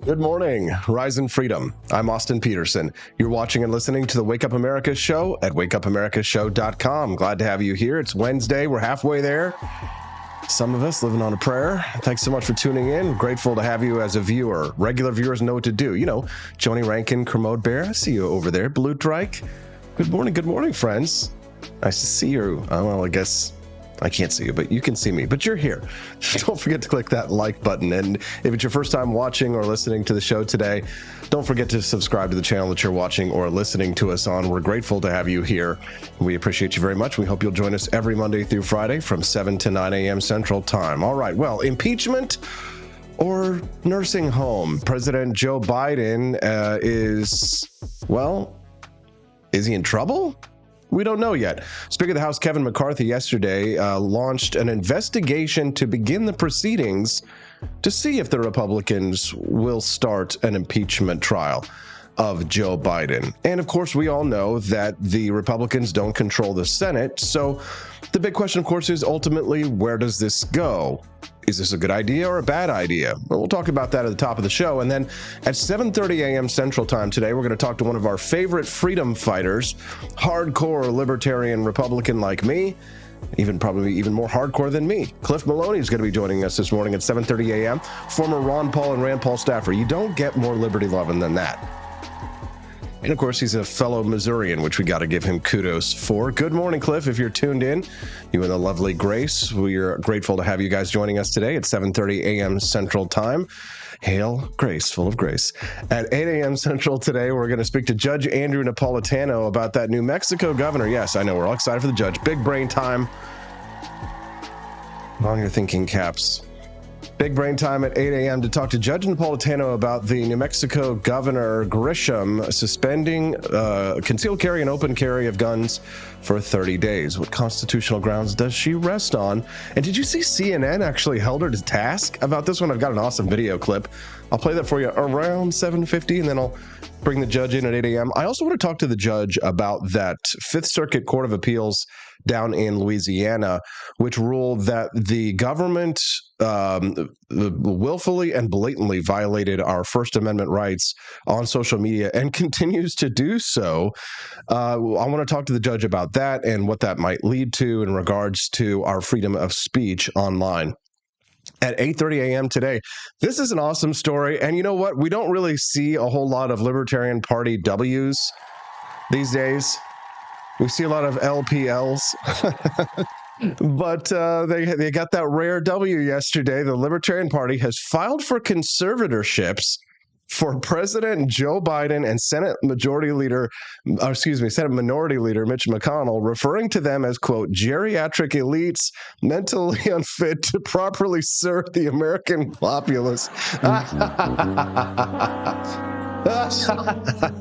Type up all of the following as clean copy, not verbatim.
Good morning, Rise and Freedom. I'm Austin Peterson. You're watching and listening to the Wake Up America show at wakeupAmericaShow.com. Glad to have you here. It's Wednesday. We're halfway there. Some of us living on a prayer. Thanks so much for tuning in. Grateful to have you as a viewer. Regular viewers know what to do. You know, Joni Rankin, Kermode Bear, I see you over there. Blue Drake. Good morning, friends. Nice to see you. Well, I guess I can't see you, but you can see me. But you're here. Don't forget to click that like button. And if it's your first time watching or listening to the show today, don't forget to subscribe to the channel that you're watching or listening to us on. We're grateful to have you here. We appreciate you very much. We hope you'll join us every Monday through Friday from 7 to 9 a.m. Central Time. All right. Well, impeachment or nursing home? President Joe Biden is he in trouble? We don't know yet. Speaker of the House Kevin McCarthy yesterday launched an investigation to begin the proceedings to see if the Republicans will start an impeachment trial of Joe Biden. And of course, we all know that the Republicans don't control the Senate. So the big question, of course, is ultimately, where does this go? Is this a good idea or a bad idea? Well, we'll talk about that at the top of the show. And then at 7:30 a.m. Central Time today, we're going to talk to one of our favorite freedom fighters, hardcore libertarian Republican like me, probably even more hardcore than me. Cliff Maloney is going to be joining us this morning at 7:30 a.m. Former Ron Paul and Rand Paul staffer. You don't get more liberty loving than that. And of course, he's a fellow Missourian, which we got to give him kudos for. Good morning, Cliff. If you're tuned in, you and the lovely Grace, we are grateful to have you guys joining us today at 7:30 a.m. Central Time. Hail Grace, full of grace. At 8 a.m. Central today, we're going to speak to Judge Andrew Napolitano about that New Mexico governor. Yes, I know, we're all excited for the judge. Big brain time. On your thinking caps. Big brain time at 8 a.m. to talk to Judge Napolitano about the New Mexico Governor Grisham suspending concealed carry and open carry of guns for 30 days. What constitutional grounds does she rest on? And did you see CNN actually held her to task about this one? I've got an awesome video clip. I'll play that for you around 7:50, and then I'll bring the judge in at 8 a.m. I also want to talk to the judge about that Fifth Circuit Court of Appeals down in Louisiana, which ruled that the government willfully and blatantly violated our First Amendment rights on social media and continues to do so. I want to talk to the judge about that and what that might lead to in regards to our freedom of speech online. At 8:30 a.m. today. This is an awesome story. And you know what? We don't really see a whole lot of Libertarian Party Ws these days. We see a lot of LPLs. But they got that rare W yesterday. The Libertarian Party has filed for conservatorships for President Joe Biden and Senate Minority Leader Mitch McConnell, referring to them as, quote, geriatric elites mentally unfit to properly serve the American populace.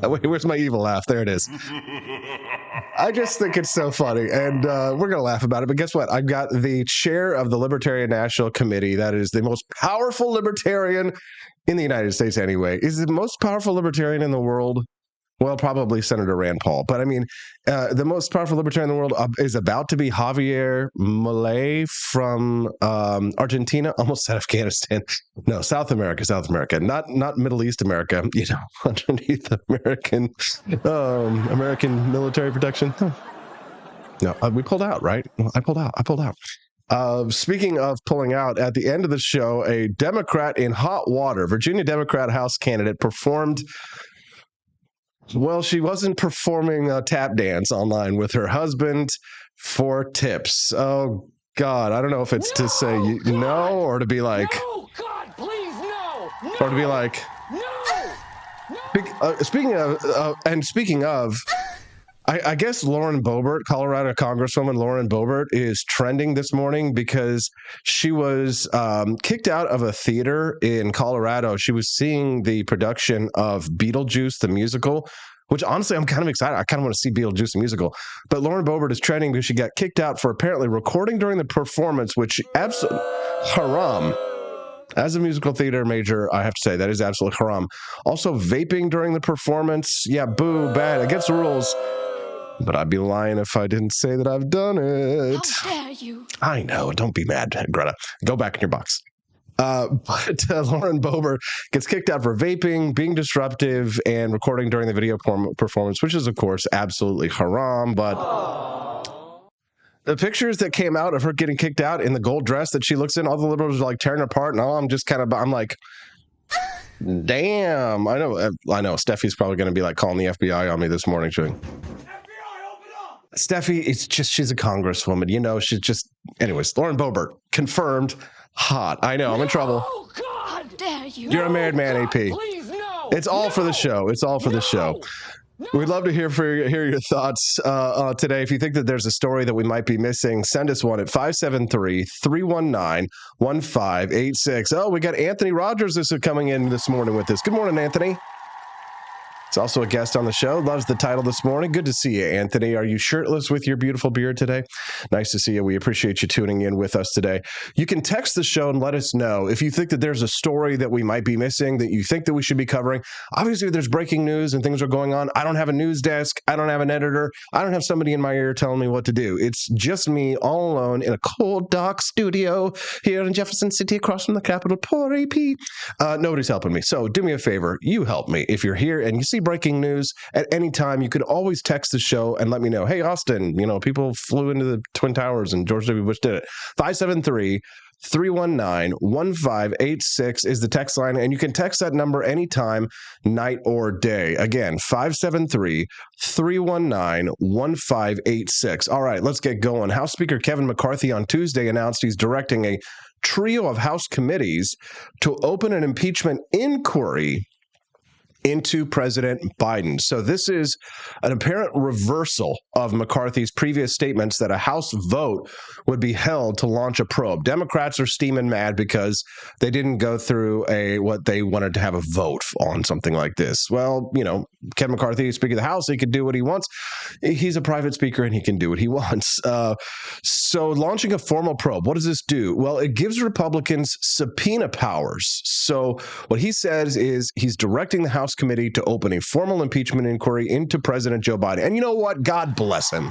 Wait, where's my evil laugh? There it is. I just think it's so funny, and we're going to laugh about it. But guess what? I've got the chair of the Libertarian National Committee. That is the most powerful libertarian in the United States anyway. Is the most powerful libertarian in the world? Well, probably Senator Rand Paul. But I mean, the most powerful libertarian in the world is about to be Javier Milei from Argentina. Almost said Afghanistan. No, South America, not Middle East America. You know, underneath American military protection. No, we pulled out, right? I pulled out. Speaking of pulling out, at the end of the show, a Democrat in hot water, Virginia Democrat House candidate, performed. Well, she wasn't performing a tap dance online with her husband for tips. Oh, God. I don't know if it's to say no or to be like. No, God, please, no. Or to be like. No. Speaking of, I guess Lauren Boebert, Colorado Congresswoman Lauren Boebert, is trending this morning because she was kicked out of a theater in Colorado. She was seeing the production of Beetlejuice, the musical, which honestly, I'm kind of excited. I kind of want to see Beetlejuice, the musical. But Lauren Boebert is trending because she got kicked out for apparently recording during the performance, which absolutely haram. As a musical theater major, I have to say that is absolutely haram. Also, vaping during the performance. Yeah, boo, bad, against the rules. But I'd be lying if I didn't say that I've done it. How dare you? I know. Don't be mad, Greta. Go back in your box. But Lauren Boebert gets kicked out for vaping, being disruptive, and recording during the video performance, which is, of course, absolutely haram. But the pictures that came out of her getting kicked out in the gold dress that she looks in, all the liberals are like tearing apart, and I'm like, damn. I know. Steffi's probably going to be like calling the FBI on me this morning. Steffi, it's just, she's a congresswoman. She's just, anyways, Lauren Boebert, confirmed, hot. I know, I'm in trouble. Oh, God! Dare you? You're a married man, AP. Please, no! It's all for the show. It's all for the show. We'd love to hear your thoughts today. If you think that there's a story that we might be missing, send us one at 573-319-1586. Oh, we got Anthony Rogers is coming in this morning with us. Good morning, Anthony. He's also a guest on the show. Loves the title this morning. Good to see you, Anthony. Are you shirtless with your beautiful beard today? Nice to see you. We appreciate you tuning in with us today. You can text the show and let us know if you think that there's a story that we might be missing that you think that we should be covering. Obviously, there's breaking news and things are going on. I don't have a news desk. I don't have an editor. I don't have somebody in my ear telling me what to do. It's just me all alone in a cold, dark studio here in Jefferson City across from the Capitol. Poor AP. Nobody's helping me. So do me a favor. You help me. If you're here and you see breaking news at any time, you could always text the show and let me know. Hey, Austin, people flew into the Twin Towers and George W. Bush did it. 573-319-1586 is the text line, and you can text that number anytime, night or day. Again, 573-319-1586. All right, let's get going. House Speaker Kevin McCarthy on Tuesday announced he's directing a trio of House committees to open an impeachment inquiry into President Biden. So this is an apparent reversal of McCarthy's previous statements that a House vote would be held to launch a probe. Democrats are steaming mad because they didn't go through what they wanted to have a vote on something like this. Well, Kevin McCarthy, Speaker of the House, he could do what he wants. He's a private speaker and he can do what he wants. So launching a formal probe, what does this do? Well, it gives Republicans subpoena powers. So what he says is he's directing the House committee to open a formal impeachment inquiry into President Joe Biden. And you know what? God bless him.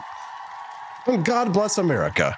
God bless America.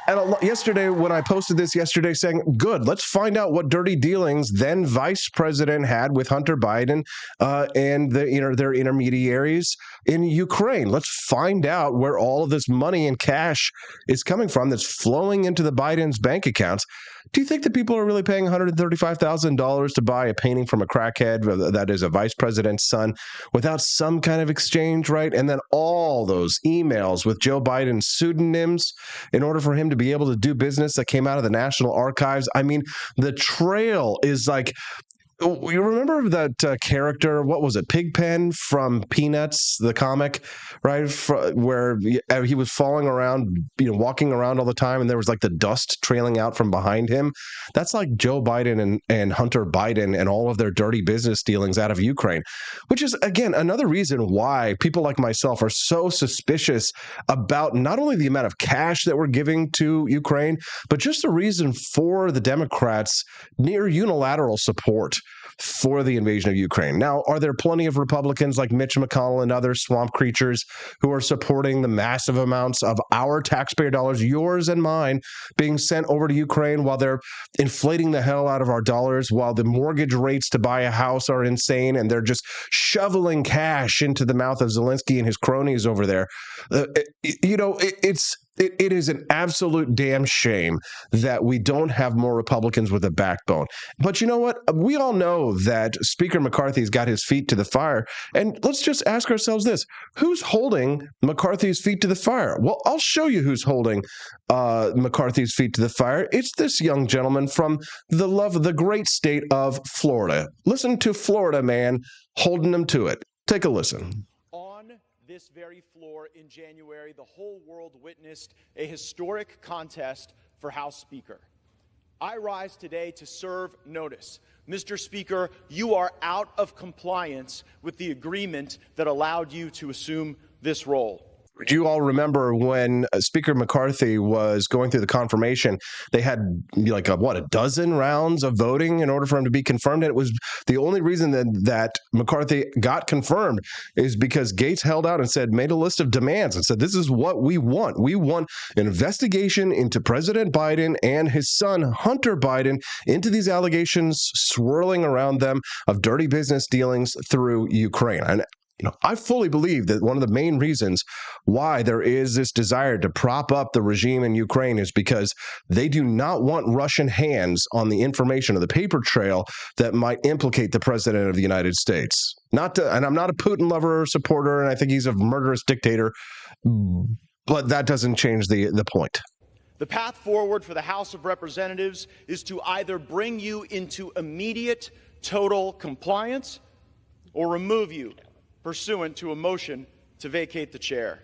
And yesterday, when I posted this yesterday saying, good, let's find out what dirty dealings then Vice President had with Hunter Biden and their intermediaries in Ukraine. Let's find out where all of this money and cash is coming from that's flowing into the Biden's bank accounts. Do you think that people are really paying $135,000 to buy a painting from a crackhead that is a vice president's son without some kind of exchange, right? And then all those emails with Joe Biden's pseudonyms in order for him to be able to do business that came out of the National Archives. I mean, the trail is like, you remember that character, what was it, Pigpen from Peanuts, the comic, right? Where he was falling around, walking around all the time, and there was like the dust trailing out from behind him. That's like Joe Biden and Hunter Biden and all of their dirty business dealings out of Ukraine, which is, again, another reason why people like myself are so suspicious about not only the amount of cash that we're giving to Ukraine, but just the reason for the Democrats' near unilateral support for the invasion of Ukraine. Now, are there plenty of Republicans like Mitch McConnell and other swamp creatures who are supporting the massive amounts of our taxpayer dollars, yours and mine, being sent over to Ukraine while they're inflating the hell out of our dollars, while the mortgage rates to buy a house are insane, and they're just shoveling cash into the mouth of Zelensky and his cronies over there? It is an absolute damn shame that we don't have more Republicans with a backbone. But you know what? We all know that Speaker McCarthy's got his feet to the fire. And let's just ask ourselves this. Who's holding McCarthy's feet to the fire? Well, I'll show you who's holding McCarthy's feet to the fire. It's this young gentleman from the great state of Florida. Listen to Florida man holding him to it. Take a listen. This very floor in January, the whole world witnessed a historic contest for House Speaker. I rise today to serve notice. Mr. Speaker, you are out of compliance with the agreement that allowed you to assume this role. you all remember when Speaker McCarthy was going through the confirmation, they had like a dozen rounds of voting in order for him to be confirmed. And it was the only reason that McCarthy got confirmed is because Gaetz held out and made a list of demands and said, this is what we want. We want an investigation into President Biden and his son, Hunter Biden, into these allegations swirling around them of dirty business dealings through Ukraine. And I fully believe that one of the main reasons why there is this desire to prop up the regime in Ukraine is because they do not want Russian hands on the information of the paper trail that might implicate the president of the United States. And I'm not a Putin lover or supporter, and I think he's a murderous dictator, but that doesn't change the point. The path forward for the House of Representatives is to either bring you into immediate total compliance or remove you pursuant to a motion to vacate the chair.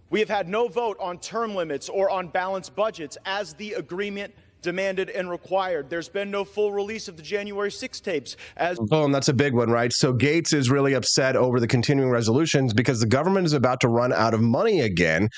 We have had no vote on term limits or on balanced budgets as the agreement demanded and required. There's been no full release of the January 6 tapes. Boom, that's a big one, right? So Gaetz is really upset over the continuing resolutions because the government is about to run out of money again.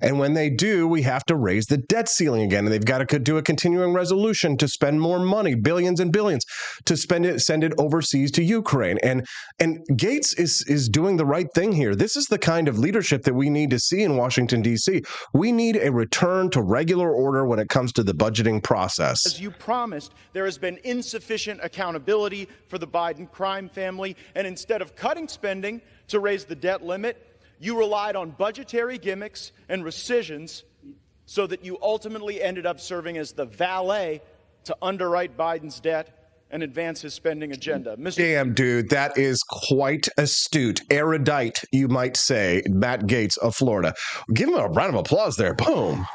And when they do, we have to raise the debt ceiling again. And they've got to do a continuing resolution to spend more money, billions and billions, to send it overseas to Ukraine. And Gaetz is doing the right thing here. This is the kind of leadership that we need to see in Washington, D.C. We need a return to regular order when it comes to the budgeting process. As you promised, there has been insufficient accountability for the Biden crime family, and instead of cutting spending to raise the debt limit, you relied on budgetary gimmicks and rescissions so that you ultimately ended up serving as the valet to underwrite Biden's debt and advance his spending agenda. Damn, dude, that is quite astute, erudite, you might say, Matt Gaetz of Florida. Give him a round of applause there. Boom.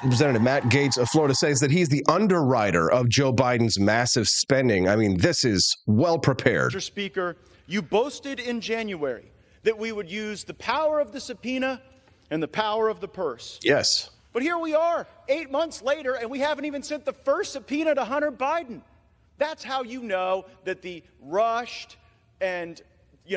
Representative Matt Gaetz of Florida says that he's the underwriter of Joe Biden's massive spending. I mean, this is well prepared. Mr. Speaker, you boasted in January that we would use the power of the subpoena and the power of the purse. Yes. But here we are, 8 months later, and we haven't even sent the first subpoena to Hunter Biden. That's how you know that the rushed and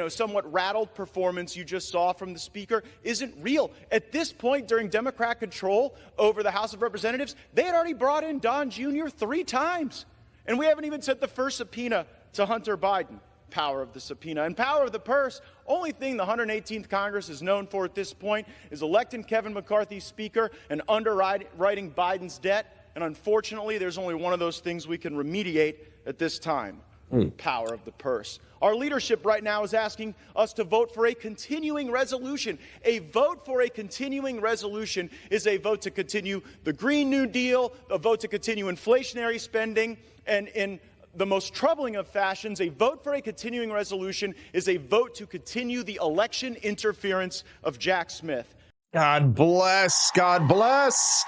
somewhat rattled performance you just saw from the Speaker isn't real. At this point, during Democrat control over the House of Representatives, they had already brought in Don Jr. 3 times. And we haven't even sent the first subpoena to Hunter Biden. Power of the subpoena and power of the purse. Only thing the 118th Congress is known for at this point is electing Kevin McCarthy Speaker and underwriting Biden's debt. And unfortunately, there's only one of those things we can remediate at this time. Power of the purse. Our leadership right now is asking us to vote for a continuing resolution. A vote for a continuing resolution is a vote to continue the Green New Deal, a vote to continue inflationary spending, and in the most troubling of fashions, a vote for a continuing resolution is a vote to continue the election interference of Jack Smith. God bless. God bless.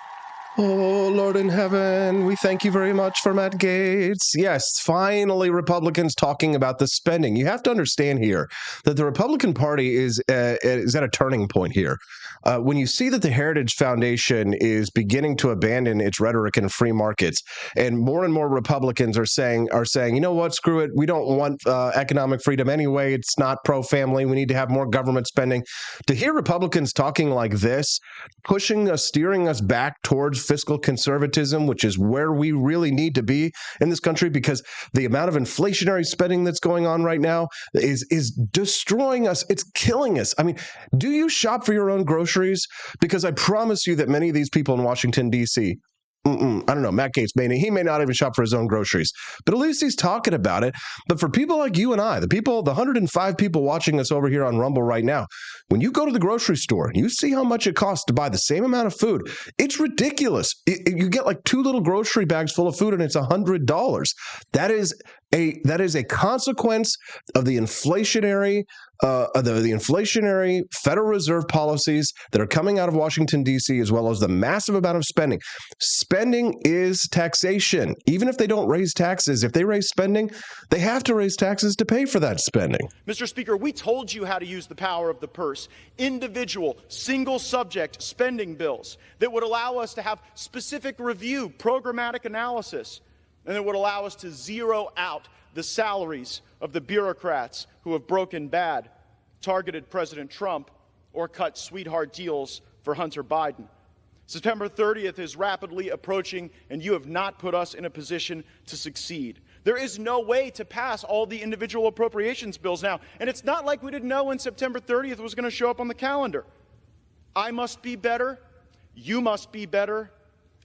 Oh, Lord in heaven, we thank you very much for Matt Gaetz. Yes, finally, Republicans talking about the spending. You have to understand here that the Republican Party is at a turning point here. When you see that the Heritage Foundation is beginning to abandon its rhetoric in free markets, and more Republicans are saying, you know what, screw it, we don't want economic freedom anyway. It's not pro-family. We need to have more government spending. To hear Republicans talking like this, pushing us, steering us back towards fiscal conservatism, which is where we really need to be in this country, because the amount of inflationary spending that's going on right now is destroying us. It's killing us. I mean, do you shop for your own groceries? Because I promise you that many of these people in Washington, D.C., I don't know, Matt Gaetz he may not even shop for his own groceries, but at least he's talking about it. But for people like you and I, the 105 people watching us over here on Rumble right now, when you go to the grocery store, you see how much it costs to buy the same amount of food. It's ridiculous. You get like 2 little grocery bags full of food and it's $100. That is a consequence of the inflationary Federal Reserve policies that are coming out of Washington, D.C., as well as the massive amount of spending. Spending is taxation. Even if they don't raise taxes, if they raise spending, they have to raise taxes to pay for that spending. Mr. Speaker, we told you how to use the power of the purse. Individual, single subject spending bills that would allow us to have specific review, programmatic analysis, and that would allow us to zero out the salaries of the bureaucrats who have broken bad. targeted President Trump or cut sweetheart deals for Hunter Biden. September 30th is rapidly approaching, and you have not put us in a position to succeed. There is no way to pass all the individual appropriations bills now, and it's not like we didn't know when September 30th was going to show up on the calendar. I must be better, you must be better,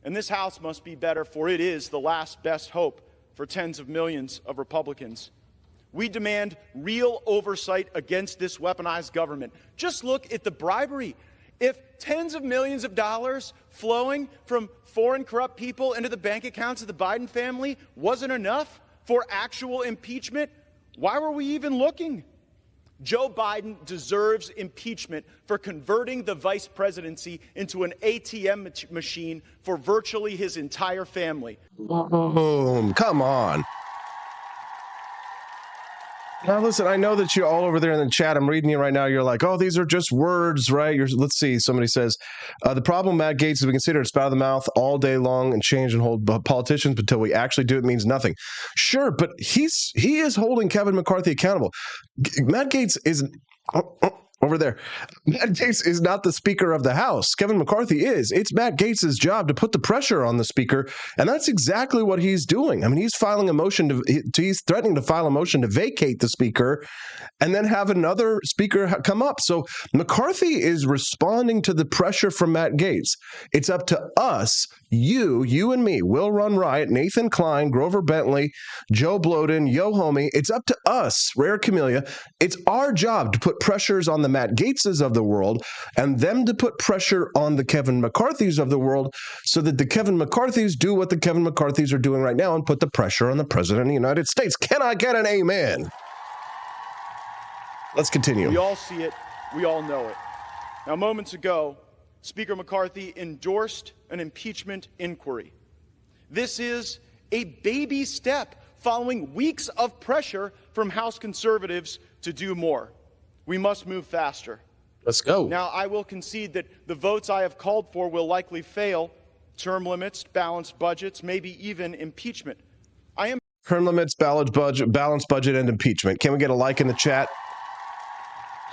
and this House must be better, for it is the last best hope for tens of millions of Republicans. We demand real oversight against this weaponized government. Just look at the bribery. If tens of millions of dollars flowing from foreign corrupt people into the bank accounts of the Biden family wasn't enough for actual impeachment, why were we even looking? Joe Biden deserves impeachment for converting the vice presidency into an ATM machine for virtually his entire family. Boom. Come on. Now, listen, I know that you're all over there in the chat. I'm reading you right now. You're like, oh, these are just words, right? Let's see. Somebody says, the problem with Matt Gaetz is we consider it spout of the mouth all day long and change and hold politicians until we actually do it means nothing. Sure, but he is holding Kevin McCarthy accountable. Matt Gaetz is over there. Matt Gaetz is not the Speaker of the House. Kevin McCarthy is. It's Matt Gaetz's job to put the pressure on the Speaker, and that's exactly what he's doing. I mean, he's filing a motion he's threatening to file a motion to vacate the Speaker and then have another Speaker come up. So McCarthy is responding to the pressure from Matt Gaetz. It's up to us, you and me, Will Run Riot, Nathan Klein, Grover Bentley, Joe Bloden, Yo Homie. It's up to us, Rare Camellia. It's our job to put pressures on the Matt Gaetzes of the world and them to put pressure on the Kevin McCarthys of the world so that the Kevin McCarthys do what the Kevin McCarthys are doing right now and put the pressure on the President of the United States. Can I get an amen? Let's continue. We all see it. We all know it. Now, moments ago, Speaker McCarthy endorsed an impeachment inquiry. This is a baby step following weeks of pressure from House conservatives to do more. We must move faster. Let's go. Now, I will concede that the votes I have called for will likely fail: term limits, balanced budgets, maybe even impeachment. Term limits, balanced budget, and impeachment. Can we get a like in the chat?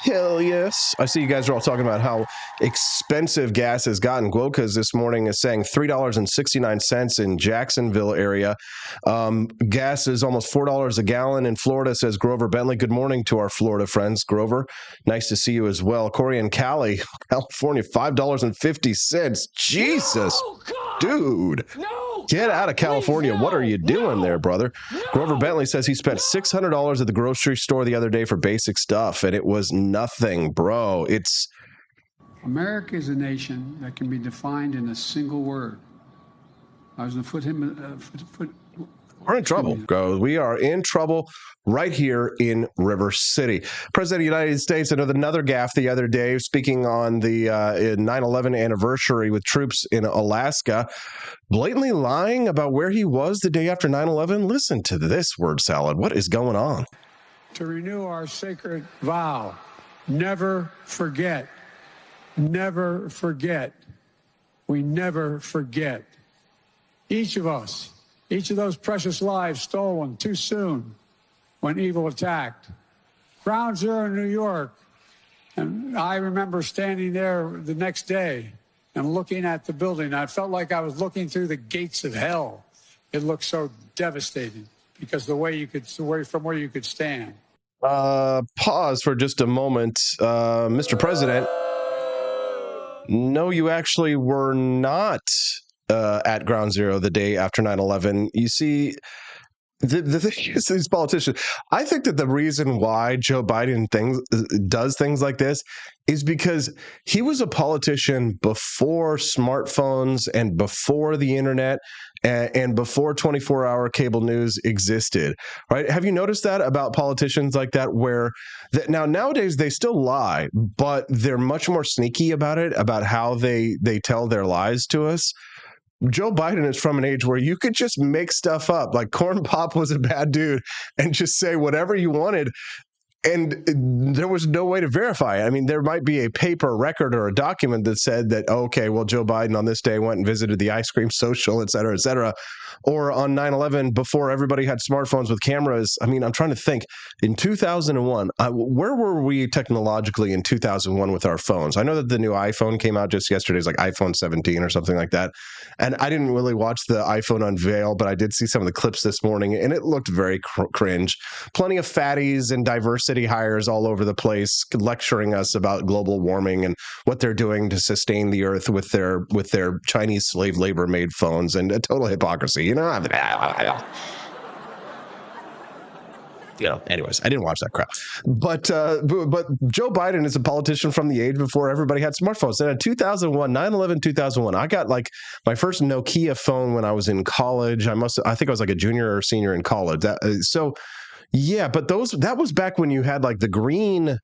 Hell yes. I see you guys are all talking about how expensive gas has gotten. Guokas this morning is saying $3.69 in Jacksonville area. Gas is almost $4 a gallon in Florida, says Grover Bentley. Good morning to our Florida friends. Grover, nice to see you as well. Corey and Cali, California, $5.50. Jesus, No, God! dude. No! Get out of California. Please, What are you doing there, brother? No! Grover Bentley says he spent $600 at the grocery store the other day for basic stuff, and it was nothing, bro. America is a nation that can be defined in a single word. I was going to We're in trouble, bro. We are in trouble right here in River City. President of the United States, another gaffe the other day, speaking on the 9/11 anniversary with troops in Alaska, blatantly lying about where he was the day after 9/11. Listen to this word salad. What is going on? To renew our sacred vow, never forget, never forget. We never forget. Each of us, each of those precious lives stolen too soon when evil attacked. Ground Zero in New York. And I remember standing there the next day and looking at the building. I felt like I was looking through the gates of hell. It looked so devastating because from where you could stand. Pause for just a moment. Mr. President, no, you actually were not at Ground Zero the day after 9/11. You see, the thing is, these politicians, I think that the reason why Joe Biden does things like this is because he was a politician before smartphones and before the internet and before 24-hour cable news existed, right? Have you noticed that about politicians like that, where nowadays they still lie, but they're much more sneaky about it, about how they tell their lies to us? Joe Biden is from an age where you could just make stuff up, like Corn Pop was a bad dude, and just say whatever you wanted. And there was no way to verify it. I mean, there might be a paper record or a document that said that, okay, well, Joe Biden on this day went and visited the ice cream social, et cetera, et cetera. Or on 9/11, before everybody had smartphones with cameras. I mean, I'm trying to think. In 2001, where were we technologically in 2001 with our phones? I know that the new iPhone came out just yesterday. It's like iPhone 17 or something like that. And I didn't really watch the iPhone unveil, but I did see some of the clips this morning, and it looked very cringe. Plenty of fatties and diversity hires all over the place lecturing us about global warming and what they're doing to sustain the earth with their Chinese slave labor made phones, and a total hypocrisy. Anyways, I didn't watch that crap. But Joe Biden is a politician from the age before everybody had smartphones. And in 2001, 9/11, 2001, I got like my first Nokia phone when I was in college. I think I was like a junior or senior in college. But that was back when you had like the green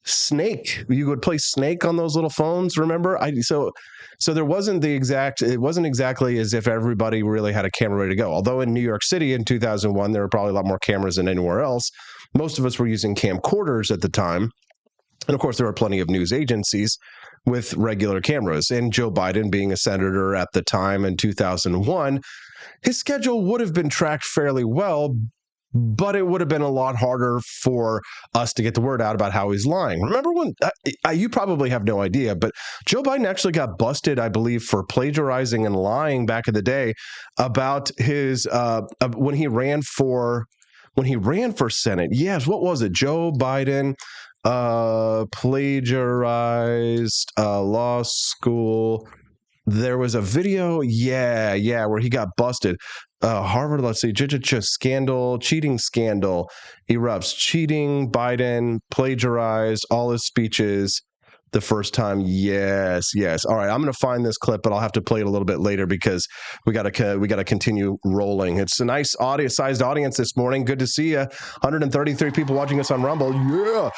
Snake. You would play Snake on those little phones, remember? So there wasn't it wasn't exactly as if everybody really had a camera ready to go. Although in New York City in 2001, there were probably a lot more cameras than anywhere else. Most of us were using camcorders at the time. And of course, there were plenty of news agencies with regular cameras. And Joe Biden, being a senator at the time in 2001, his schedule would have been tracked fairly well, but it would have been a lot harder for us to get the word out about how he's lying. Remember when, you probably have no idea, but Joe Biden actually got busted, I believe, for plagiarizing and lying back in the day about his, when he ran for Senate. Yes, what was it? Joe Biden plagiarized law school. There was a video, where he got busted. Harvard, let's see, scandal, cheating scandal erupts. Cheating, Biden plagiarized all his speeches the first time. Yes. All right, I'm going to find this clip, but I'll have to play it a little bit later because we got to continue rolling. It's a nice sized audience this morning. Good to see you. 133 people watching us on Rumble. Yeah.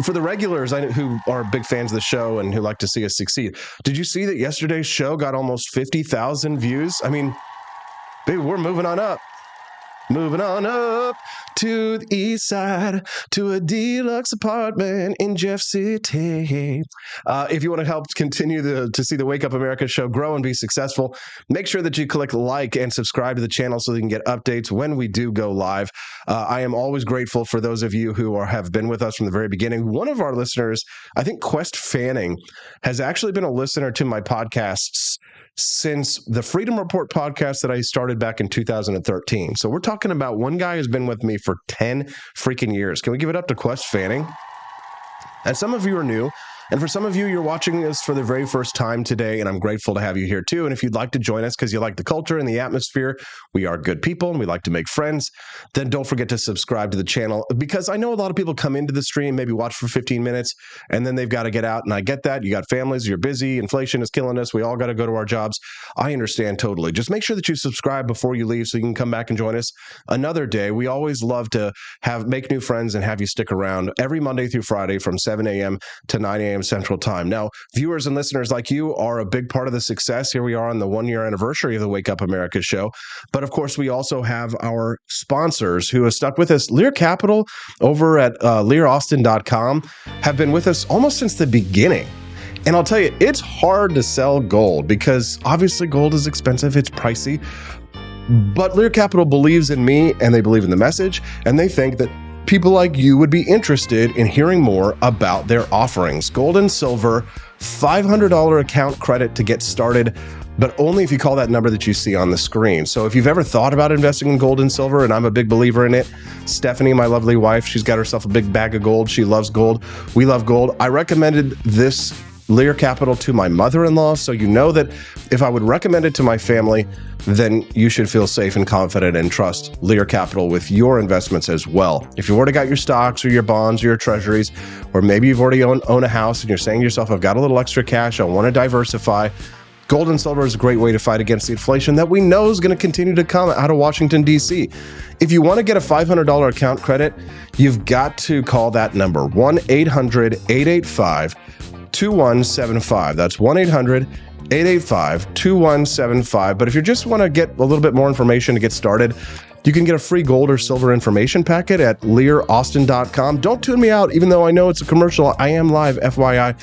For the regulars who are big fans of the show and who like to see us succeed, did you see that yesterday's show got almost 50,000 views? I mean, baby, we're moving on up. Moving on up to the east side, to a deluxe apartment in Jeff City. If you want to help continue to see the Wake Up America show grow and be successful, make sure that you click like and subscribe to the channel so you can get updates when we do go live. I am always grateful for those of you who have been with us from the very beginning. One of our listeners, I think Quest Fanning, has actually been a listener to my podcasts since the Freedom Report podcast that I started back in 2013. So we're talking about one guy who's been with me for 10 freaking years. Can we give it up to Quest Fanning? And some of you are new. And for some of you, you're watching this for the very first time today, and I'm grateful to have you here too. And if you'd like to join us because you like the culture and the atmosphere, we are good people and we like to make friends, then don't forget to subscribe to the channel, because I know a lot of people come into the stream, maybe watch for 15 minutes, and then they've got to get out. And I get that. You got families, you're busy, inflation is killing us. We all got to go to our jobs. I understand totally. Just make sure that you subscribe before you leave so you can come back and join us another day. We always love to make new friends and have you stick around every Monday through Friday from 7 a.m. to 9 a.m. Central Time. Now, viewers and listeners like you are a big part of the success. Here we are on the 1-year anniversary of the Wake Up America show. But of course, we also have our sponsors who have stuck with us. Lear Capital over at learaustin.com have been with us almost since the beginning. And I'll tell you, it's hard to sell gold because obviously gold is expensive. It's pricey. But Lear Capital believes in me and they believe in the message, and they think that people like you would be interested in hearing more about their offerings. Gold and silver, $500 account credit to get started, but only if you call that number that you see on the screen. So if you've ever thought about investing in gold and silver, and I'm a big believer in it, Stephanie, my lovely wife, she's got herself a big bag of gold. She loves gold. We love gold. I recommended this Lear Capital to my mother-in-law, so you know that if I would recommend it to my family, then you should feel safe and confident and trust Lear Capital with your investments as well. If you've already got your stocks or your bonds or your treasuries, or maybe you've already own a house and you're saying to yourself, I've got a little extra cash, I want to diversify, gold and silver is a great way to fight against the inflation that we know is going to continue to come out of Washington, D.C. If you want to get a $500 account credit, you've got to call that number, 1-800-885-2175. That's 1-800-885-2175. 885-2175. But if you just want to get a little bit more information to get started, you can get a free gold or silver information packet at learaustin.com. Don't tune me out, even though I know it's a commercial. I am live, FYI.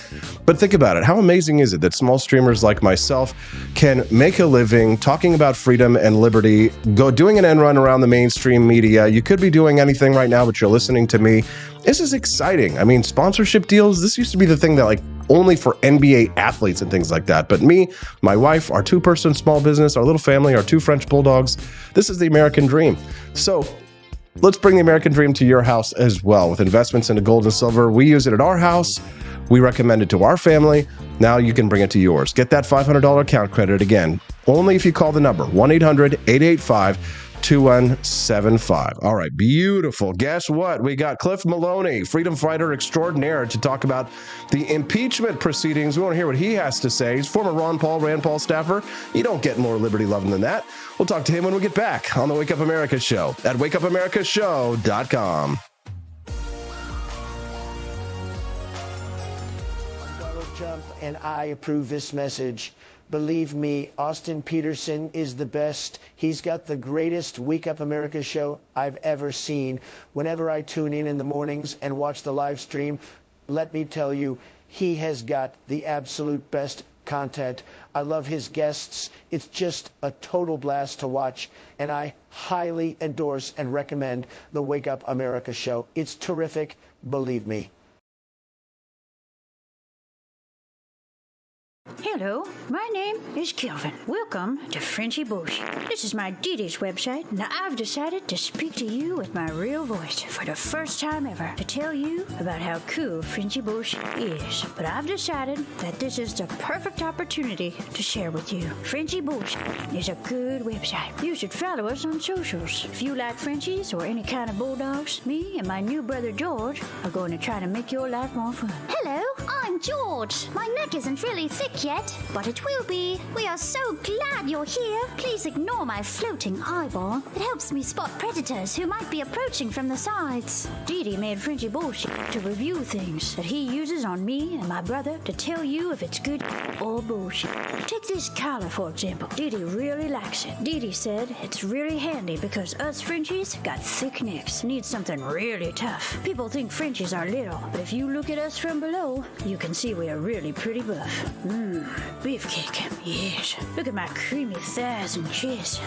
But think about it. How amazing is it that small streamers like myself can make a living talking about freedom and liberty, doing an end run around the mainstream media? You could be doing anything right now, but you're listening to me. This is exciting. I mean, sponsorship deals, this used to be the thing that like only for NBA athletes and things like that. But me, my wife, our two-person small business, our little family, our 2 French bulldogs, this is the American dream. So let's bring the American dream to your house as well with investments into gold and silver. We use it at our house. We recommend it to our family. Now you can bring it to yours. Get that $500 account credit again, only if you call the number 1-800-885-2175. All right, beautiful. Guess what? We got Cliff Maloney, freedom fighter extraordinaire, to talk about the impeachment proceedings. We want to hear what he has to say. He's former Rand Paul staffer. You don't get more liberty loving than that. We'll talk to him when we get back on the Wake Up America Show at wakeupAmericaShow.com. Donald Trump and I approve this message. Believe me, Austin Petersen is the best. He's got the greatest Wake Up America show I've ever seen. Whenever I tune in the mornings and watch the live stream, let me tell you, he has got the absolute best content. I love his guests. It's just a total blast to watch, and I highly endorse and recommend the Wake Up America show. It's terrific, believe me. Hello, my name is Kelvin. Welcome to Frenchy Bush. This is my Didi's website. Now I've decided to speak to you with my real voice for the first time ever to tell you about how cool Frenchy Bush is. But I've decided that this is the perfect opportunity to share with you. Frenchy Bush is a good website. You should follow us on socials. If you like Frenchies or any kind of bulldogs, me and my new brother George are going to try to make your life more fun. Hello, I'm George. My neck isn't really thick yet, but it will be. We are so glad you're here. Please ignore my floating eyeball. It helps me spot predators who might be approaching from the sides. Didi made Frenchy Bullshit to review things that he uses on me and my brother to tell you if it's good or bullshit. Take this collar, for example. Didi really likes it. Didi said it's really handy because us Frenchies got thick necks. Need something really tough. People think Frenchies are little, but if you look at us from below, you can see we are really pretty buff. Beefcake, yes. Look at my creamy thighs and chest.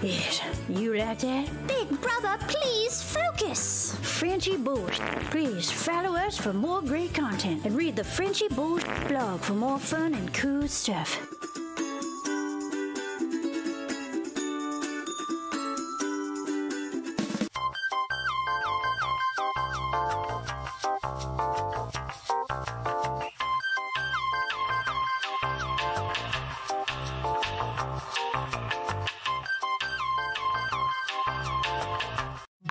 Yes, you like that? Big brother, please focus. Frenchy Bush. Please follow us for more great content and read the Frenchy Bush blog for more fun and cool stuff.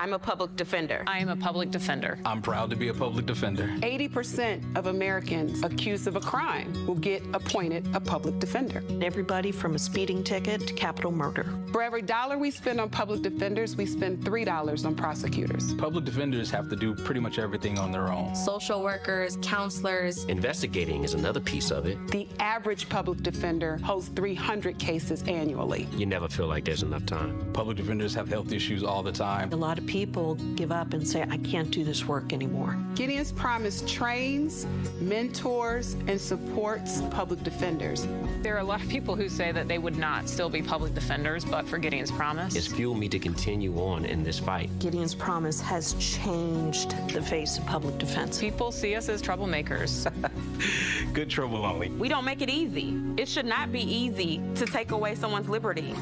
I'm a public defender. I am a public defender. I'm proud to be a public defender. 80% of Americans accused of a crime will get appointed a public defender. Everybody from a speeding ticket to capital murder. For every dollar we spend on public defenders, we spend $3 on prosecutors. Public defenders have to do pretty much everything on their own. Social workers, counselors. Investigating is another piece of it. The average public defender holds 300 cases annually. You never feel like there's enough time. Public defenders have health issues all the time. A lot of people give up and say, I can't do this work anymore. Gideon's Promise trains, mentors, and supports public defenders. There are a lot of people who say that they would not still be public defenders, but for Gideon's Promise. It's fueled me to continue on in this fight. Gideon's Promise has changed the face of public defense. People see us as troublemakers. Good trouble only. We don't make it easy. It should not be easy to take away someone's liberty.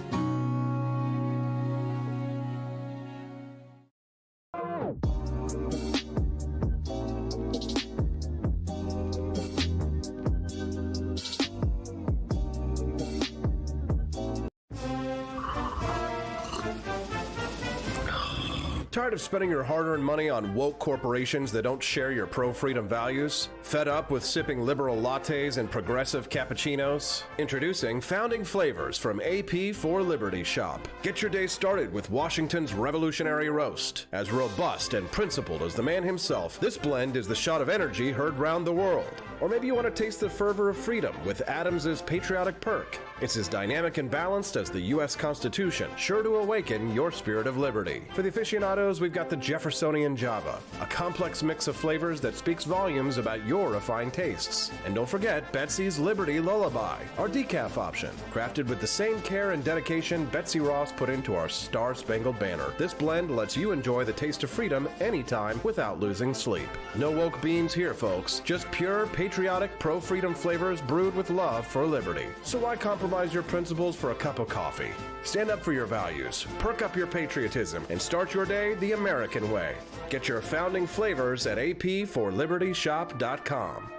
Tired of spending your hard-earned money on woke corporations that don't share your pro-freedom values? Fed up with sipping liberal lattes and progressive cappuccinos? Introducing Founding Flavors from AP for Liberty Shop. Get your day started with Washington's Revolutionary Roast. As robust and principled as the man himself, this blend is the shot of energy heard round the world. Or maybe you want to taste the fervor of freedom with Adams's Patriotic Perk. It's as dynamic and balanced as the U.S. Constitution, sure to awaken your spirit of liberty. For the aficionados, we've got the Jeffersonian Java, a complex mix of flavors that speaks volumes about your refined tastes. And don't forget Betsy's Liberty Lullaby, our decaf option, crafted with the same care and dedication Betsy Ross put into our Star-Spangled Banner. This blend lets you enjoy the taste of freedom anytime without losing sleep. No woke beans here, folks. Just pure, patriotic, pro-freedom flavors brewed with love for liberty. So why compromise your principles for a cup of coffee? Stand up for your values, perk up your patriotism, and start your day the American way. Get your Founding Flavors at apforlibertyshop.com.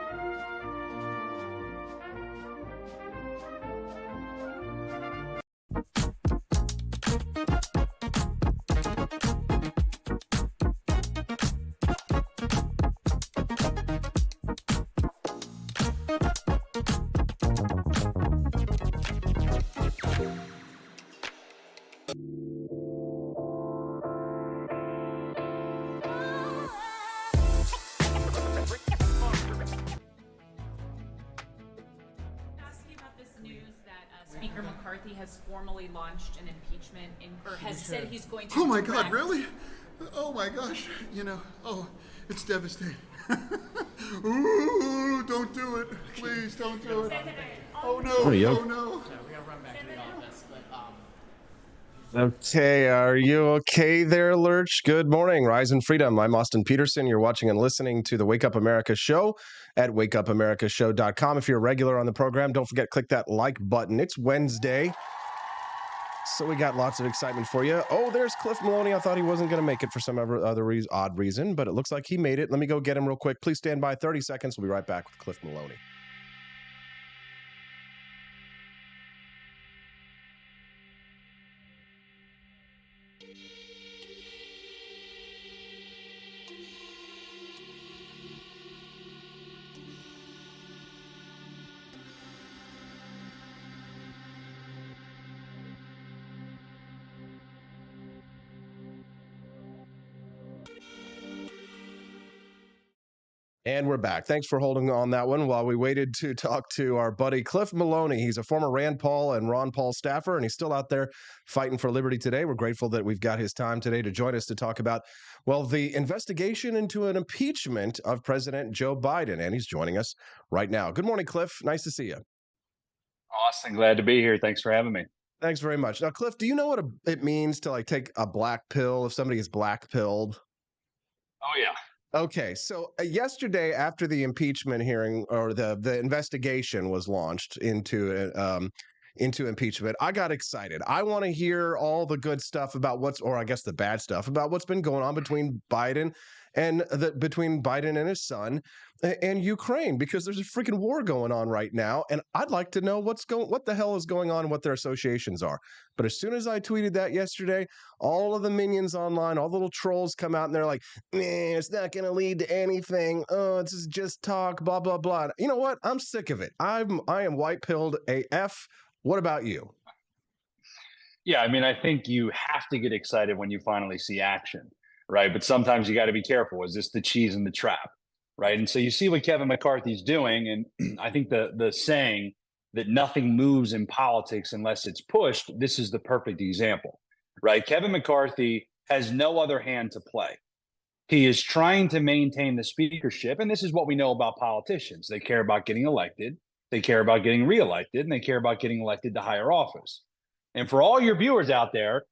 Speaker McCarthy has formally launched an impeachment or has said he's going to. Oh my God, really? Oh my gosh, it's devastating. Ooh, don't do it. Please don't do it. Oh no, oh no. Okay, are you okay there, Lurch? Good morning, Rise and Freedom. I'm Austin Peterson. You're watching and listening to the Wake Up America show at wakeupAmericaShow.com. If you're a regular on the program, don't forget, click that like button. It's Wednesday, so we got lots of excitement for you. Oh, there's Cliff Maloney. I thought he wasn't going to make it for some other odd reason, but it looks like he made it. Let me go get him real quick. Please stand by 30 seconds. We'll be right back with Cliff Maloney. And we're back. Thanks for holding on that one while we waited to talk to our buddy Cliff Maloney. He's a former Rand Paul and Ron Paul staffer, and he's still out there fighting for liberty today. We're grateful that we've got his time today to join us to talk about, well, the investigation into an impeachment of President Joe Biden. And he's joining us right now. Good morning, Cliff. Nice to see you. Austin, glad to be here. Thanks for having me. Thanks very much. Now, Cliff, do you know what it means to take a black pill if somebody is black pilled? Oh, yeah. Okay, so yesterday after the impeachment hearing or the investigation was launched into impeachment, I got excited. I want to hear all the good stuff about the bad stuff about what's been going on between Biden and his son and Ukraine, because there's a freaking war going on right now, and I'd like to know what the hell is going on and what their associations are. But as soon as I tweeted that yesterday, all of the minions online, all the little trolls come out and they're like, it's not going to lead to anything. Oh, it's just talk, blah, blah, blah. You know what? I'm sick of it. I am white-pilled AF. What about you? Yeah, I mean, I think you have to get excited when you finally see action, right? But sometimes you got to be careful. Is this the cheese in the trap, right? And so you see what Kevin McCarthy's doing, and I think the saying that nothing moves in politics unless it's pushed, this is the perfect example, right? Kevin McCarthy has no other hand to play. He is trying to maintain the speakership, and this is what we know about politicians. They care about getting elected, they care about getting reelected, and they care about getting elected to higher office. And for all your viewers out there,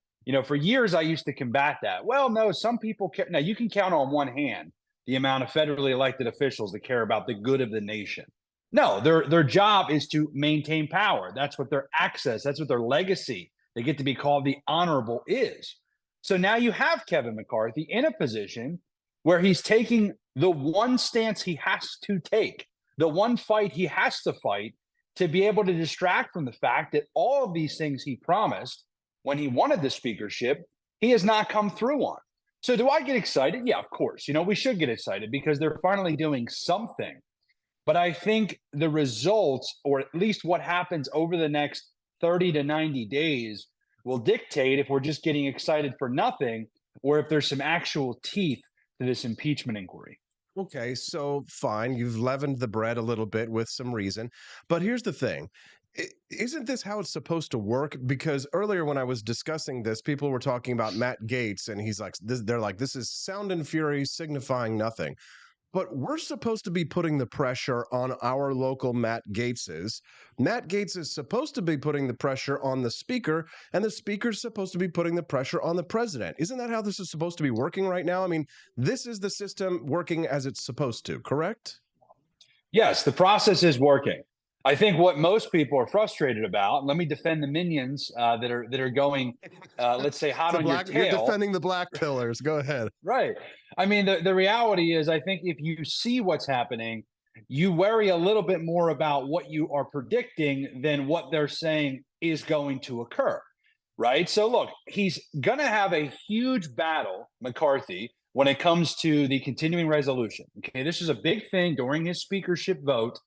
for years I used to combat that. Well, no, some people care. Now, you can count on one hand the amount of federally elected officials that care about the good of the nation. No, their job is to maintain power. That's what their access, that's what their legacy, they get to be called the honorable is. So now you have Kevin McCarthy in a position where he's taking the one stance he has to take, the one fight he has to fight to be able to distract from the fact that all of these things he promised when he wanted the speakership, he has not come through on. So do I get excited? Yeah, of course. We should get excited because they're finally doing something. But I think the results, or at least what happens over the next 30 to 90 days, will dictate if we're just getting excited for nothing or if there's some actual teeth to this impeachment inquiry. Okay, so fine, you've leavened the bread a little bit with some reason. But here's the thing. Isn't this how it's supposed to work? Because earlier when I was discussing this, people were talking about Matt Gaetz, and he's like, they're like, this is sound and fury signifying nothing. But we're supposed to be putting the pressure on our local Matt Gaetzes. Matt Gaetz is supposed to be putting the pressure on the speaker, and the speaker's supposed to be putting the pressure on the president. Isn't that how this is supposed to be working right now? I mean, this is the system working as it's supposed to, correct? Yes, the process is working. I think what most people are frustrated about, and let me defend the minions that are going, let's say, hot on your tail. You're defending the black pillars. Go ahead. Right. I mean, the reality is, I think if you see what's happening, you worry a little bit more about what you are predicting than what they're saying is going to occur. Right. So, look, he's going to have a huge battle, McCarthy, when it comes to the continuing resolution. Okay. This is a big thing during his speakership vote,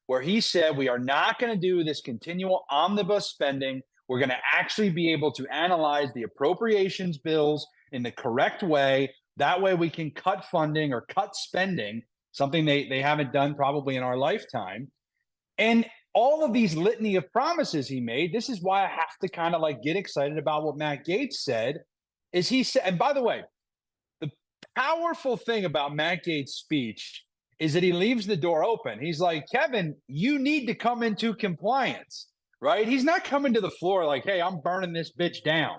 where he said we are not going to do this continual omnibus spending. We're going to actually be able to analyze the appropriations bills in the correct way. That way we can cut funding or cut spending, something they haven't done probably in our lifetime. And all of these litany of promises he made, this is why I have to kind of like get excited about what Matt Gaetz said, is he said, and by the way, the powerful thing about Matt Gaetz' speech is that he leaves the door open. He's like, Kevin, you need to come into compliance, right? He's not coming to the floor like, hey, I'm burning this bitch down.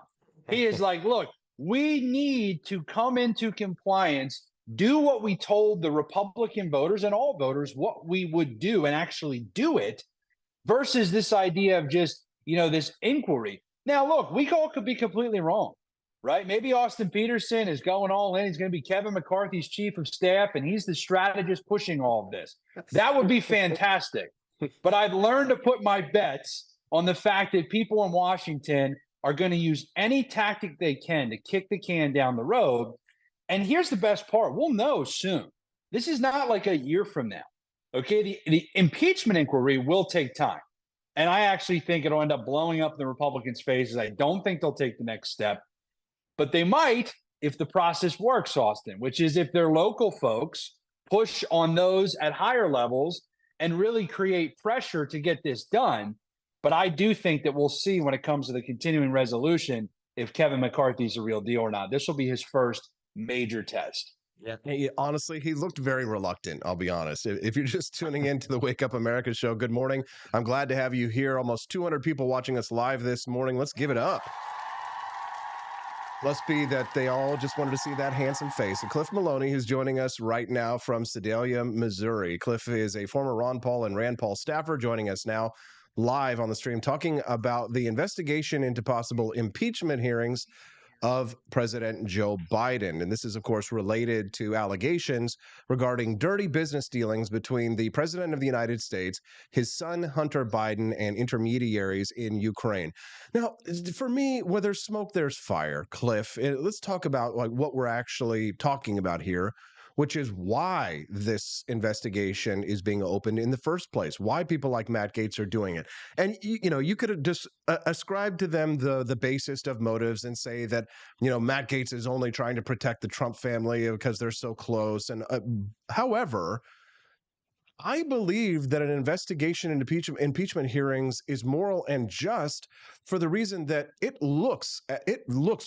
He is like, look, we need to come into compliance, do what we told the Republican voters and all voters what we would do and actually do it versus this idea of just, this inquiry. Now, look, we all could be completely wrong. Right? Maybe Austin Peterson is going all in. He's going to be Kevin McCarthy's chief of staff, and he's the strategist pushing all of this. That would be fantastic. But I've learned to put my bets on the fact that people in Washington are going to use any tactic they can to kick the can down the road. And here's the best part. We'll know soon. This is not like a year from now. Okay? The impeachment inquiry will take time. And I actually think it'll end up blowing up in the Republicans' faces. I don't think they'll take the next step. But they might if the process works, Austin, which is if their local folks push on those at higher levels and really create pressure to get this done. But I do think that we'll see when it comes to the continuing resolution if Kevin McCarthy's a real deal or not. This will be his first major test. Yeah. Honestly, he looked very reluctant, I'll be honest. If you're just tuning in to the Wake Up America show, good morning. I'm glad to have you here. Almost 200 people watching us live this morning. Let's give it up. Must be that they all just wanted to see that handsome face. And Cliff Maloney, who's joining us right now from Sedalia, Missouri. Cliff is a former Ron Paul and Rand Paul staffer, joining us now live on the stream, talking about the investigation into possible impeachment hearings of President Joe Biden. And this is, of course, related to allegations regarding dirty business dealings between the President of the United States, his son, Hunter Biden, and intermediaries in Ukraine. Now, for me, where there's smoke, there's fire, Cliff. Let's talk about what we're actually talking about here, which is why this investigation is being opened in the first place, why people like Matt Gaetz are doing it. And, you could just ascribe to them the basest of motives and say that, Matt Gaetz is only trying to protect the Trump family because they're so close. And however, I believe that an investigation into impeachment hearings is moral and just for the reason that it looks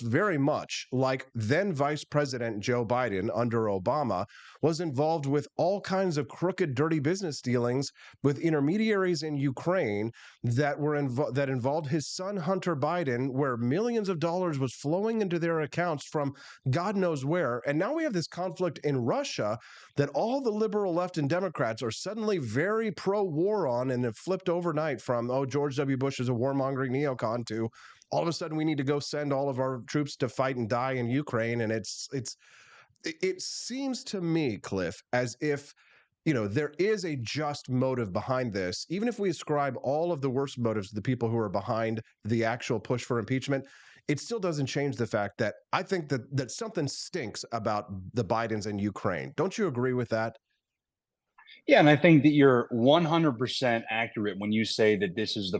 very much like then Vice President Joe Biden under Obama was involved with all kinds of crooked, dirty business dealings with intermediaries in Ukraine that involved his son Hunter Biden, where millions of dollars was flowing into their accounts from God knows where. And now we have this conflict in Russia that all the liberal left and Democrats are suddenly very pro-war on, and have flipped overnight from, George W. Bush is a warmongering neocon, to all of a sudden we need to go send all of our troops to fight and die in Ukraine. And it seems to me, Cliff, as if there is a just motive behind this. Even if we ascribe all of the worst motives to the people who are behind the actual push for impeachment, it still doesn't change the fact that I think that something stinks about the Bidens and Ukraine. Don't you agree with that? Yeah, and I think that you're 100% accurate when you say that this is the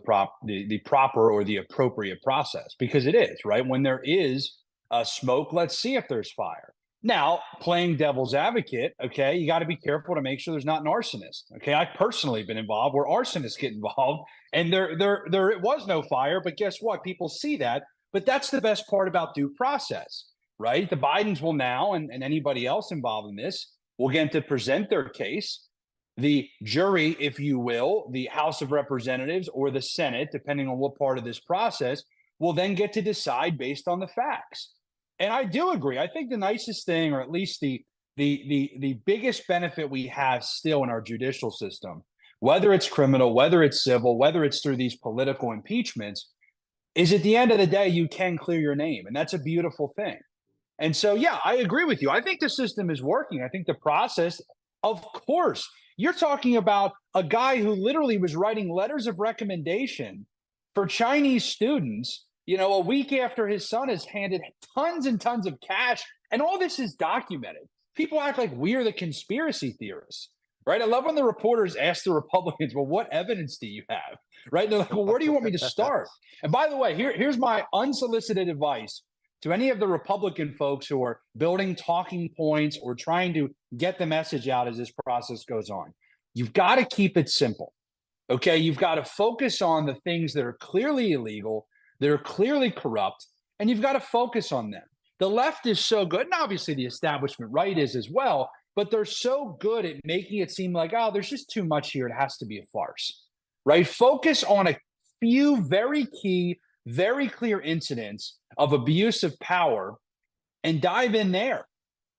proper or the appropriate process, because it is, right? When there is smoke, let's see if there's fire. Now, playing devil's advocate, okay, you got to be careful to make sure there's not an arsonist. Okay, I've personally been involved where arsonists get involved, and there was no fire, but guess what? People see that, but that's the best part about due process, right? The Bidens will now, and anybody else involved in this, will get to present their case. The jury, if you will, the House of Representatives or the Senate, depending on what part of this process, will then get to decide based on the facts. And I do agree. I think the nicest thing, or at least the biggest benefit we have still in our judicial system, whether it's criminal, whether it's civil, whether it's through these political impeachments, is at the end of the day, you can clear your name. And that's a beautiful thing. And so, yeah, I agree with you. I think the system is working. I think the process, of course, you're talking about a guy who literally was writing letters of recommendation for Chinese students, a week after his son has handed tons and tons of cash, and all this is documented. People act like we're the conspiracy theorists, right? I love when the reporters ask the Republicans, well, what evidence do you have, right? They're like, well, where do you want me to start? And by the way, here's my unsolicited advice to any of the Republican folks who are building talking points or trying to get the message out as this process goes on. You've got to keep it simple, okay? You've got to focus on the things that are clearly illegal, they're clearly corrupt, and you've got to focus on them. The left is so good, and obviously the establishment right is as well, but they're so good at making it seem like, oh, there's just too much here. It has to be a farce, right? Focus on a few very key, very clear incidents of abuse of power and dive in there.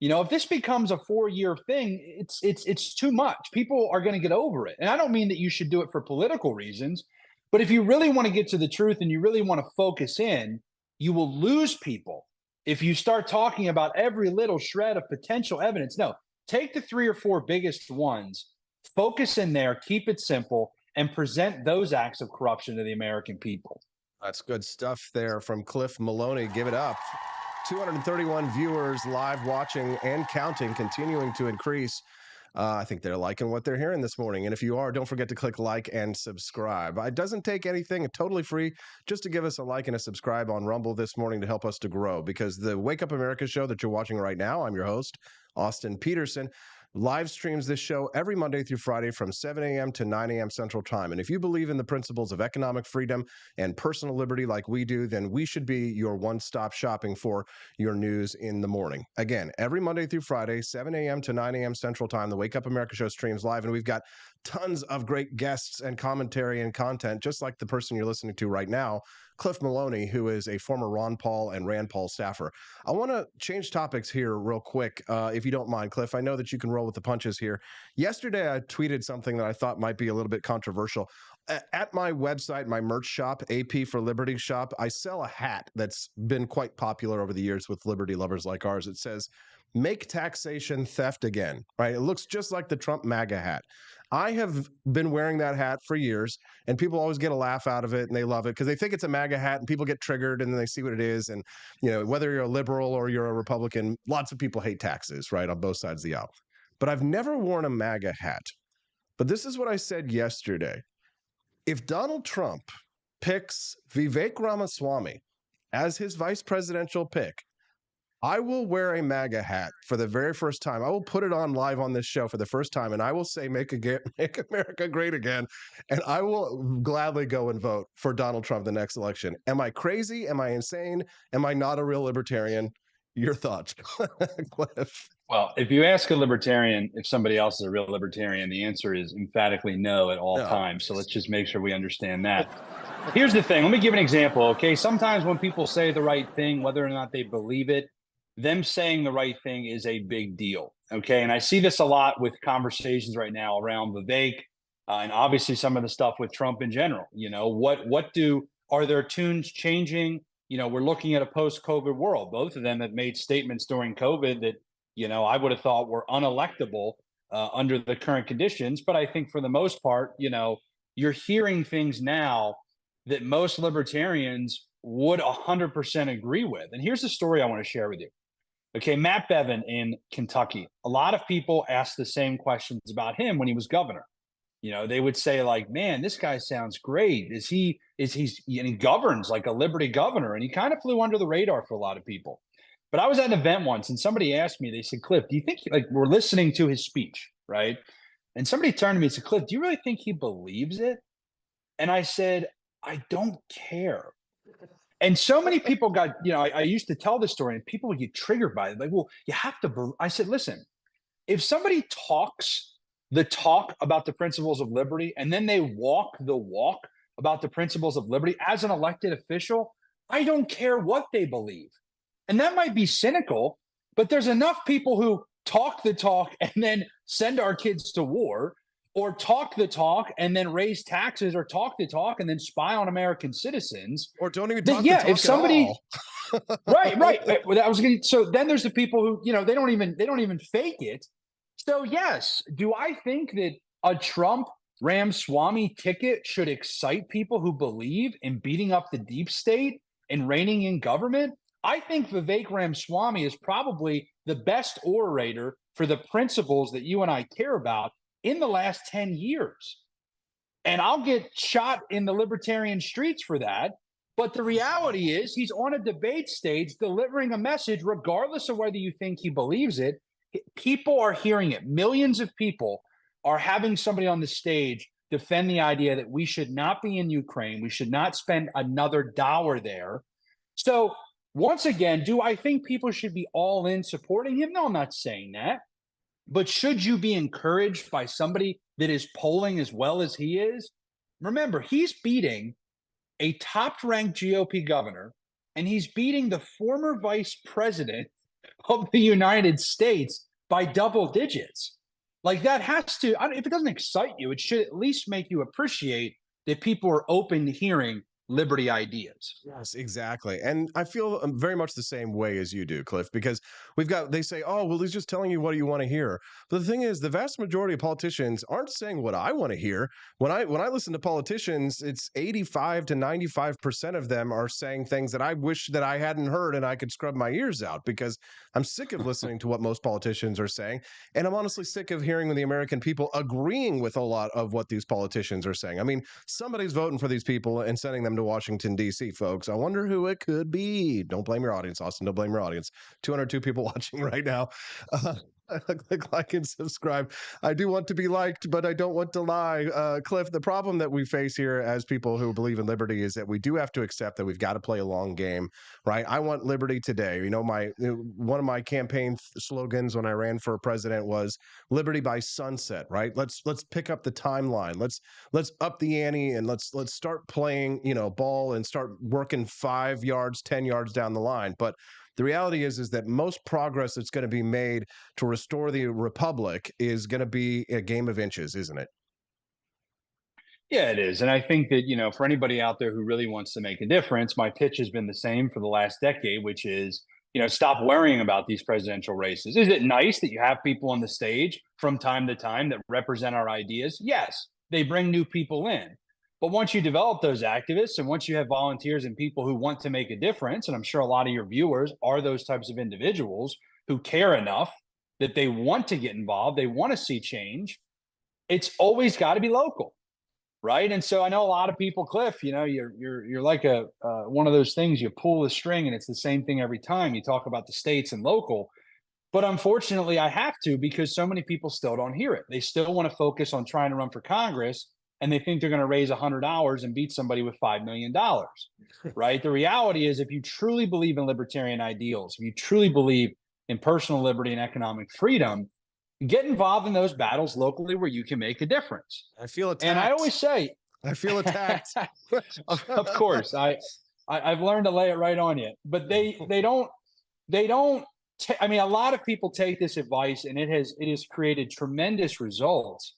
If this becomes a 4-year thing, it's too much. People are going to get over it. And I don't mean that you should do it for political reasons, but if you really want to get to the truth and you really want to focus in, you will lose people if you start talking about every little shred of potential evidence. No, take the 3 or 4 biggest ones, focus in there, keep it simple, and present those acts of corruption to the American people. That's good stuff there from Cliff Maloney. Give it up. 231 viewers live watching and counting, continuing to increase. I think they're liking what they're hearing this morning. And if you are, don't forget to click like and subscribe. It doesn't take anything, it's totally free, just to give us a like and a subscribe on Rumble this morning to help us to grow. Because the Wake Up America show that you're watching right now, I'm your host, Austin Peterson, live streams this show every Monday through Friday from 7 a.m. to 9 a.m. Central Time. And if you believe in the principles of economic freedom and personal liberty like we do, then we should be your one-stop shopping for your news in the morning. Again, every Monday through Friday, 7 a.m. to 9 a.m. Central Time, the Wake Up America show streams live, and we've got tons of great guests and commentary and content, just like the person you're listening to right now, Cliff Maloney, who is a former Ron Paul and Rand Paul staffer. I want to change topics here real quick, if you don't mind, Cliff. I know that you can roll with the punches here. Yesterday, I tweeted something that I thought might be a little bit controversial. At my website, my merch shop, AP for Liberty shop, I sell a hat that's been quite popular over the years with liberty lovers like ours. It says, "Make taxation theft again," right? It looks just like the Trump MAGA hat. I have been wearing that hat for years, and people always get a laugh out of it, and they love it because they think it's a MAGA hat, and people get triggered, and then they see what it is. And, whether you're a liberal or you're a Republican, lots of people hate taxes, right, on both sides of the aisle. But I've never worn a MAGA hat. But this is what I said yesterday. If Donald Trump picks Vivek Ramaswamy as his vice presidential pick, I will wear a MAGA hat for the very first time. I will put it on live on this show for the first time, and I will say, make America great again. And I will gladly go and vote for Donald Trump the next election. Am I crazy? Am I insane? Am I not a real libertarian? Your thoughts, Cliff? Well, if you ask a libertarian if somebody else is a real libertarian, the answer is emphatically no at all times. So let's just make sure we understand that. Here's the thing. Let me give an example, okay? Sometimes when people say the right thing, whether or not they believe it, them saying the right thing is a big deal, okay? And I see this a lot with conversations right now around Vivek and obviously some of the stuff with Trump in general. Are their tunes changing? We're looking at a post-COVID world. Both of them have made statements during COVID that, I would have thought were unelectable under the current conditions. But I think for the most part, you're hearing things now that most libertarians would 100% agree with. And here's the story I want to share with you. Okay, Matt Bevin in Kentucky. A lot of people asked the same questions about him when he was governor. They would say like, man, this guy sounds great. And he governs like a liberty governor. And he kind of flew under the radar for a lot of people. But I was at an event once and somebody asked me, they said, Cliff, do you think we're listening to his speech, right? And somebody turned to me and said, Cliff, do you really think he believes it? And I said, I don't care. And so many people got, I used to tell this story and people would get triggered by it. Like, well, you have to, I said, listen, if somebody talks the talk about the principles of liberty and then they walk the walk about the principles of liberty as an elected official, I don't care what they believe. And that might be cynical, but there's enough people who talk the talk and then send our kids to war, or talk the talk and then raise taxes, or talk the talk and then spy on American citizens, or don't even talk the talk if somebody, at all. right. So then there's the people who, they don't even fake it. So yes, do I think that a Trump Ramaswamy ticket should excite people who believe in beating up the deep state and reigning in government? I think Vivek Ramaswamy is probably the best orator for the principles that you and I care about in the last 10 years. And I'll get shot in the libertarian streets for that. But the reality is he's on a debate stage delivering a message, regardless of whether you think he believes it. People are hearing it. Millions of people are having somebody on the stage defend the idea that we should not be in Ukraine. We should not spend another dollar there. So once again, do I think people should be all in supporting him? No, I'm not saying that. But should you be encouraged by somebody that is polling as well as he is? Remember, he's beating a top-ranked GOP governor, and he's beating the former vice president of the United States by double digits. Like, that has to, if it doesn't excite you, it should at least make you appreciate that people are open to hearing liberty ideas. Yes, exactly. And I feel very much the same way as you do, Cliff, because they say, oh, well, he's just telling you what you want to hear. But the thing is, the vast majority of politicians aren't saying what I want to hear. When I listen to politicians, it's 85 to 95% of them are saying things that I wish that I hadn't heard and I could scrub my ears out, because I'm sick of listening to what most politicians are saying. And I'm honestly sick of hearing the American people agreeing with a lot of what these politicians are saying. I mean, somebody's voting for these people and sending them to Washington, D.C., folks. I wonder who it could be. Don't blame your audience, Austin. Don't blame your audience. 202 people watching right now. Click like and subscribe. I do want to be liked, but I don't want to lie. Cliff, the problem that we face here as people who believe in liberty is that we do have to accept that we've got to play a long game, right? I want liberty today. One of my campaign slogans when I ran for president was liberty by sunset, right? Let's pick up the timeline. Let's up the ante and let's start playing, ball and start working 5 yards, 10 yards down the line. But the reality is that most progress that's going to be made to restore the republic is going to be a game of inches, isn't it? Yeah, it is. And I think that, for anybody out there who really wants to make a difference, my pitch has been the same for the last decade, which is, stop worrying about these presidential races. Is it nice that you have people on the stage from time to time that represent our ideas? Yes, they bring new people in. But once you develop those activists and once you have volunteers and people who want to make a difference, and I'm sure a lot of your viewers are those types of individuals who care enough that they want to get involved, they want to see change, it's always got to be local, right? And so I know a lot of people, Cliff, you're like one of those things, you pull the string and it's the same thing every time. You talk about the states and local. But unfortunately, I have to, because so many people still don't hear it. They still want to focus on trying to run for Congress, and they think they're going to raise $100 and beat somebody with $5 million, right? The reality is, if you truly believe in libertarian ideals, if you truly believe in personal liberty and economic freedom, get involved in those battles locally where you can make a difference. I feel attacked. And I always say, I feel attacked. of course, I've learned to lay it right on you, but they don't. I mean, a lot of people take this advice, and it has created tremendous results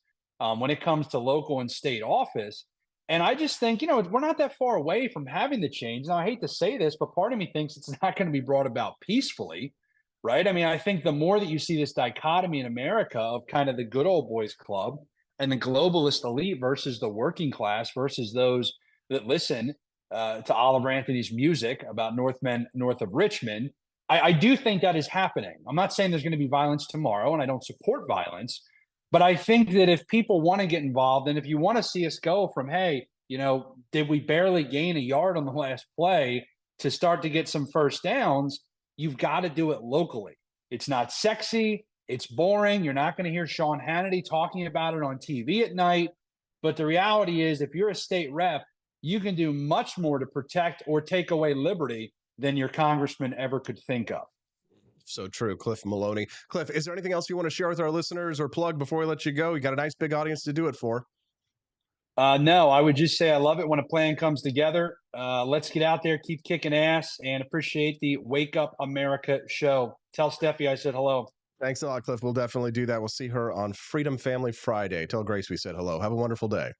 when it comes to local and state office. And I just think, we're not that far away from having the change. Now, I hate to say this, but part of me thinks it's not going to be brought about peacefully. right? I mean, I think the more that you see this dichotomy in America of kind of the good old boys club and the globalist elite versus the working class versus those that listen to Oliver Anthony's music about Northmen north of Richmond, I do think that is happening. I'm not saying there's going to be violence tomorrow, and I don't support violence, but I think that if people want to get involved, and if you want to see us go from, hey, you know, did we barely gain a yard on the last play to start to get some first downs, you've got to do it locally. It's not sexy. It's boring. You're not going to hear Sean Hannity talking about it on TV at night. But the reality is, if you're a state rep, you can do much more to protect or take away liberty than your congressman ever could think of. So true. Cliff Maloney. Cliff, is there anything else you want to share with our listeners or plug before we let you go? You got a nice big audience to do it for. No, I would just say I love it when a plan comes together. Let's get out there, keep kicking ass, and appreciate the Wake Up America show. Tell Steffi I said hello. Thanks a lot, Cliff. We'll definitely do that. We'll see her on Freedom Family Friday. Tell Grace we said hello. Have a wonderful day.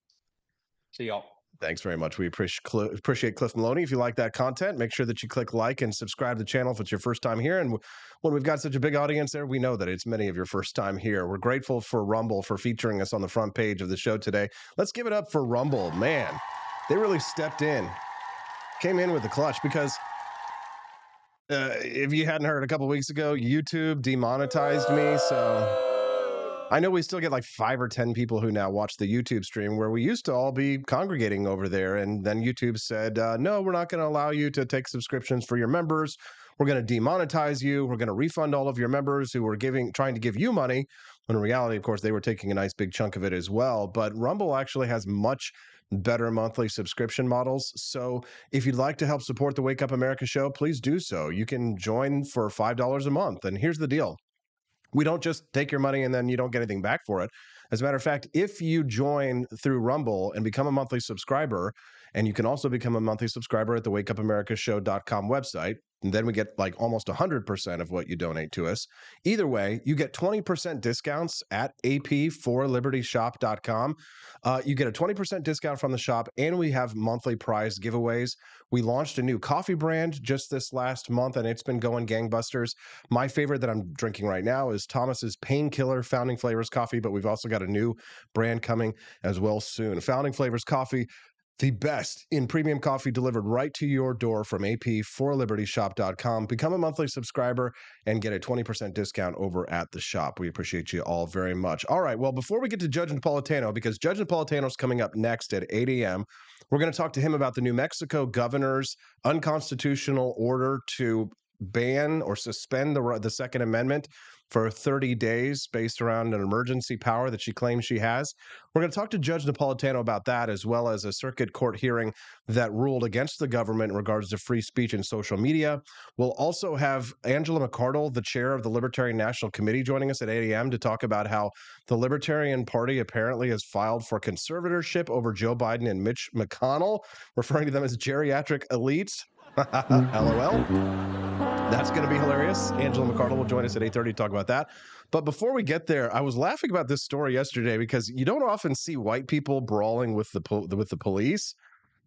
See y'all. Thanks very much. We appreciate Cliff Maloney. If you like that content, make sure that you click like and subscribe to the channel if it's your first time here. And when we've got such a big audience there, we know that it's many of your first time here. We're grateful for Rumble for featuring us on the front page of the show today. Let's give it up for Rumble. Man, they really stepped in, came in with the clutch, because if you hadn't heard, a couple weeks ago, YouTube demonetized me. So I know we still get like 5 or 10 people who now watch the YouTube stream, where we used to all be congregating over there. And then YouTube said, no, we're not going to allow you to take subscriptions for your members. We're going to demonetize you. We're going to refund all of your members who were trying to give you money. When in reality, of course, they were taking a nice big chunk of it as well. But Rumble actually has much better monthly subscription models. So if you'd like to help support the Wake Up America show, please do so. You can join for $5 a month. And here's the deal. We don't just take your money and then you don't get anything back for it. As a matter of fact, if you join through Rumble and become a monthly subscriber, and you can also become a monthly subscriber at the wakeupamerica.show.com website, and then we get like almost 100% of what you donate to us. Either way, you get 20% discounts at ap4libertyshop.com. You get a 20% discount from the shop, and we have monthly prize giveaways. We launched a new coffee brand just this last month, and it's been going gangbusters. My favorite that I'm drinking right now is Thomas's Painkiller Founding Flavors coffee, but we've also got a new brand coming as well soon. Founding Flavors coffee, the best in premium coffee delivered right to your door from ap4libertyshop.com. Become a monthly subscriber and get a 20% discount over at the shop. We appreciate you all very much. All right, well, before we get to Judge Napolitano, because Judge Napolitano is coming up next at 8 a.m., we're going to talk to him about the New Mexico governor's unconstitutional order to ban or suspend the Second Amendment for 30 days based around an emergency power that she claims she has. We're going to talk to Judge Napolitano about that, as well as a circuit court hearing that ruled against the government in regards to free speech and social media. We'll also have Angela McArdle, the chair of the Libertarian National Committee, joining us at 8 a.m. to talk about how the Libertarian Party apparently has filed for conservatorship over Joe Biden and Mitch McConnell, referring to them as geriatric elites. LOL. That's going to be hilarious. Angela McArdle will join us at 8:30 to talk about that. But before we get there, I was laughing about this story yesterday because you don't often see white people brawling with the police.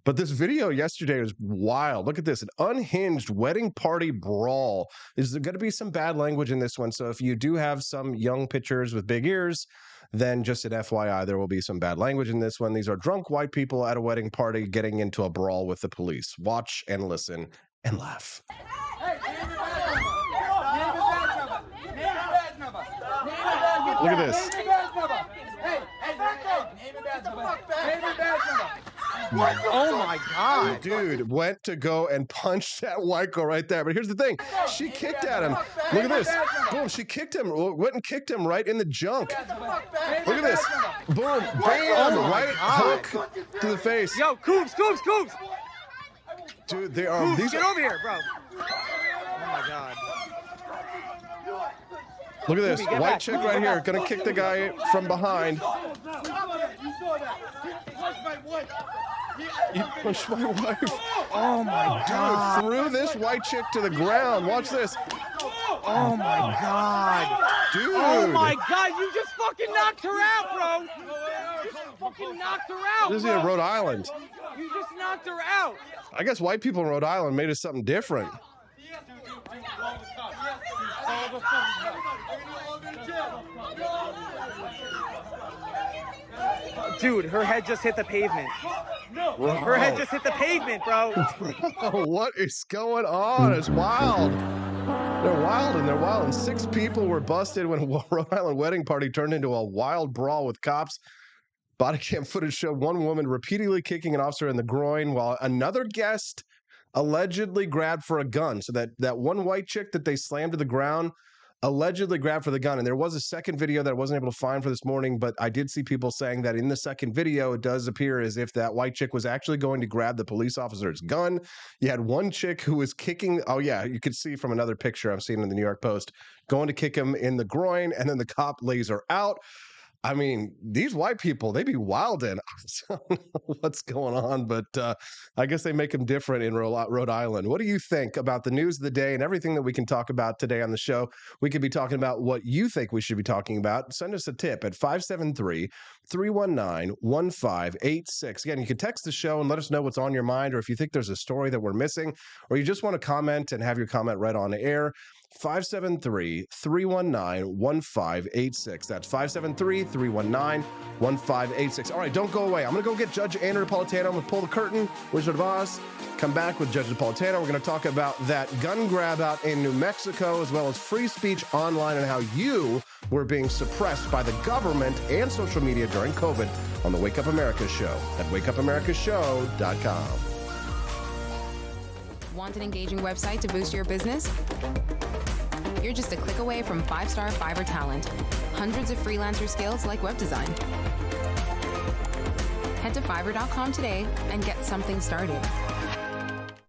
But this video yesterday was wild. Look at this, an unhinged wedding party brawl. Is there going to be some bad language in this one? So if you do have some young pitchers with big ears, then just an FYI, there will be some bad language in this one. These are drunk white people at a wedding party getting into a brawl with the police. Watch and listen and laugh. Look at this. Oh my God. Dude went to go and punch that white girl right there. But here's the thing. She kicked at him. Look at this. Boom. She kicked him. Went and kicked him right in the junk. Look at this. Boom. Bam. Right hook to the face. Yo, Coops. Dude, they are. Coops, get over here, bro. Oh my God. Look at this. White chick right here. Gonna kick the guy from behind. He pushed my wife. Oh my God. Dude, threw this white chick to the ground. Watch this. Oh my God. Dude. Oh my God, you just fucking knocked her out, bro. You just fucking knocked her out, This is in Rhode Island. You just knocked her out. I guess white people in Rhode Island made it something different. Dude, her head just hit the pavement. Her head just hit the pavement, bro. What is going on? It's wild. They're wild and they're wild. And 6 people were busted when a Rhode Island wedding party turned into a wild brawl with cops. Body cam footage showed one woman repeatedly kicking an officer in the groin while another guest allegedly grabbed for a gun. So that one white chick that they slammed to the ground allegedly grabbed for the gun. And there was a second video that I wasn't able to find for this morning, but I did see people saying that in the second video, it does appear as if that white chick was actually going to grab the police officer's gun. You had one chick who was kicking. Oh, yeah, you could see from another picture I've seen in the New York Post, going to kick him in the groin, and then the cop lays her out. I mean, these white people, they be wildin'. I don't know what's going on, but I guess they make them different in Rhode Island. What do you think about the news of the day and everything that we can talk about today on the show? We could be talking about what you think we should be talking about. Send us a tip at 573-319-1586. Again, you can text the show and let us know what's on your mind, or if you think there's a story that we're missing, or you just want to comment and have your comment right on the air. 573-319-1586. That's 573-319-1586. All right, don't go away. I'm going to go get Judge Andrew Napolitano. I'm going to pull the curtain, Wizard of Oz, come back with Judge Napolitano. We're going to talk about that gun grab out in New Mexico, as well as free speech online and how you were being suppressed by the government and social media during COVID on the Wake Up America show at wakeupAmericaShow.com. Want an engaging website to boost your business? You're just a click away from 5-star Fiverr talent. Hundreds of freelancer skills like web design. Head to Fiverr.com today and get something started.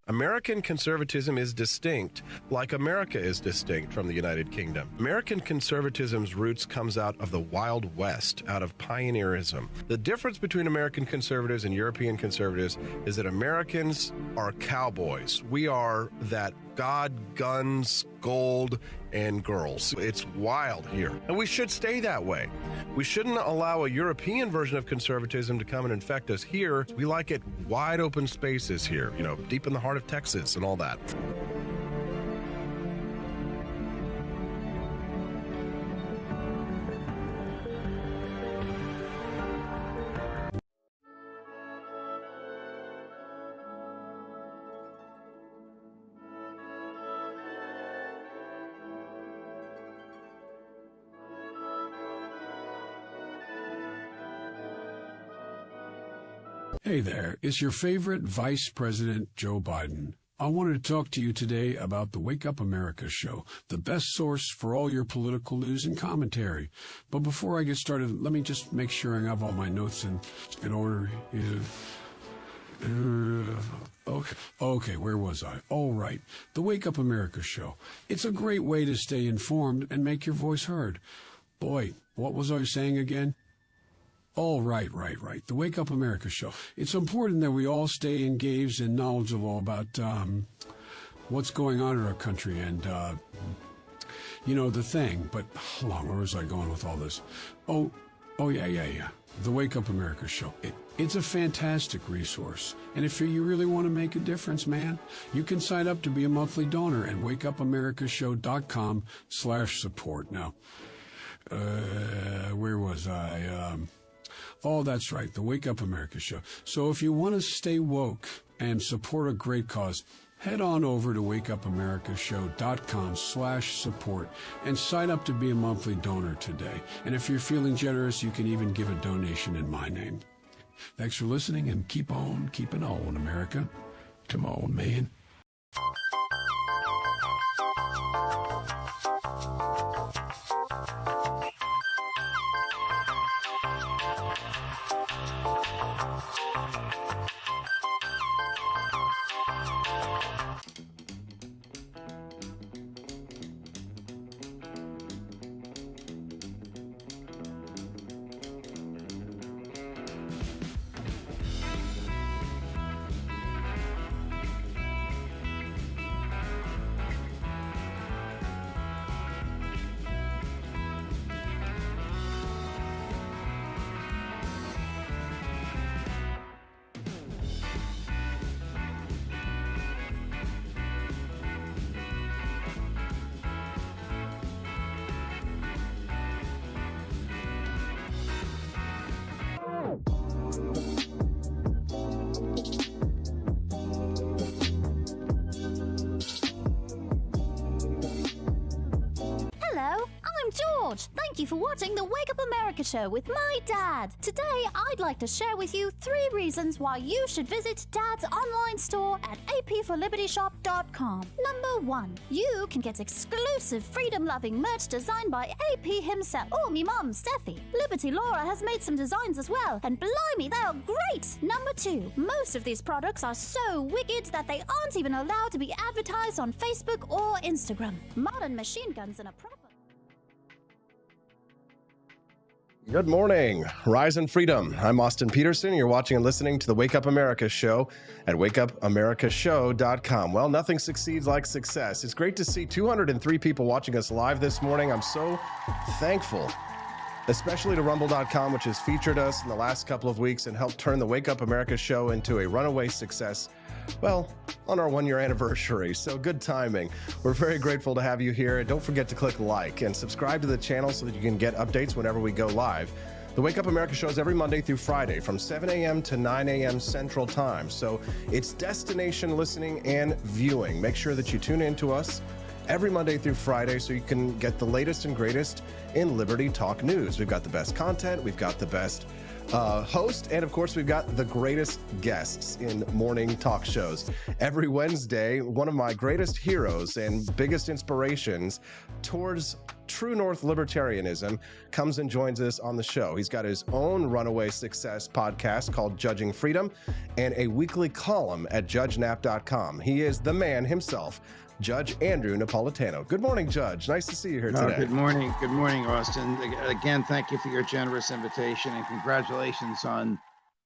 American conservatism is distinct, like America is distinct from the United Kingdom. American conservatism's roots comes out of the Wild West, out of pioneerism. The difference between American conservatives and European conservatives is that Americans are cowboys. We are that God, guns, gold, and girls. It's wild here. And we should stay that way. We shouldn't allow a European version of conservatism to come and infect us here. We like it wide open spaces here, deep in the heart of Texas and all that. Hey there, it's your favorite Vice President Joe Biden. I wanted to talk to you today about the Wake Up America show, the best source for all your political news and commentary. But before I get started, let me just make sure I have all my notes in order. Okay, where was I? All right, the Wake Up America show. It's a great way to stay informed and make your voice heard. Boy, what was I saying again? Oh, right. The Wake Up America show. It's important that we all stay engaged and knowledgeable about what's going on in our country and, the thing. But hold on, where was I going with all this? Oh, yeah. The Wake Up America show. It's a fantastic resource. And if you really want to make a difference, man, you can sign up to be a monthly donor at wakeupAmericaShow.com/support. Now, where was I? Oh, that's right, the Wake Up America show. So if you want to stay woke and support a great cause, head on over to wakeupAmericaShow.com/support and sign up to be a monthly donor today. And if you're feeling generous, you can even give a donation in my name. Thanks for listening, and keep on keeping on, America. Come on, man. George. Thank you for watching the Wake Up America show with my dad. Today, I'd like to share with you 3 reasons why you should visit Dad's online store at apforlibertyshop.com. Number 1, you can get exclusive freedom-loving merch designed by AP himself or me mom, Steffi. Liberty Laura has made some designs as well, and blimey, they are great. Number 2, most of these products are so wicked that they aren't even allowed to be advertised on Facebook or Instagram. Modern machine guns and a proper... Good morning, Rise and Freedom. I'm Austin Peterson. You're watching and listening to the Wake Up America show at wakeupamericashow.com. Well, nothing succeeds like success. It's great to see 203 people watching us live this morning. I'm so thankful, especially to rumble.com, which has featured us in the last couple of weeks and helped turn the Wake Up America show into a runaway success. Well, on our 1-year anniversary, so good timing. We're very grateful to have you here. Don't forget to click like and subscribe to the channel so that you can get updates whenever we go live. The Wake Up America show is every Monday through Friday from 7 a.m. to 9 a.m. Central Time. So it's destination listening and viewing. Make sure that you tune in to us every Monday through Friday so you can get the latest and greatest in Liberty Talk news. We've got the best content. We've got the best host, and of course we've got the greatest guests in morning talk shows. Every Wednesday, one of my greatest heroes and biggest inspirations towards true North libertarianism comes and joins us on the show. He's got his own runaway success podcast called Judging Freedom and a weekly column at judgenap.com. He is the man himself, Judge Andrew Napolitano. Good morning, Judge. Nice to see you here today. Good morning. Good morning, Austin. Again, thank you for your generous invitation and congratulations on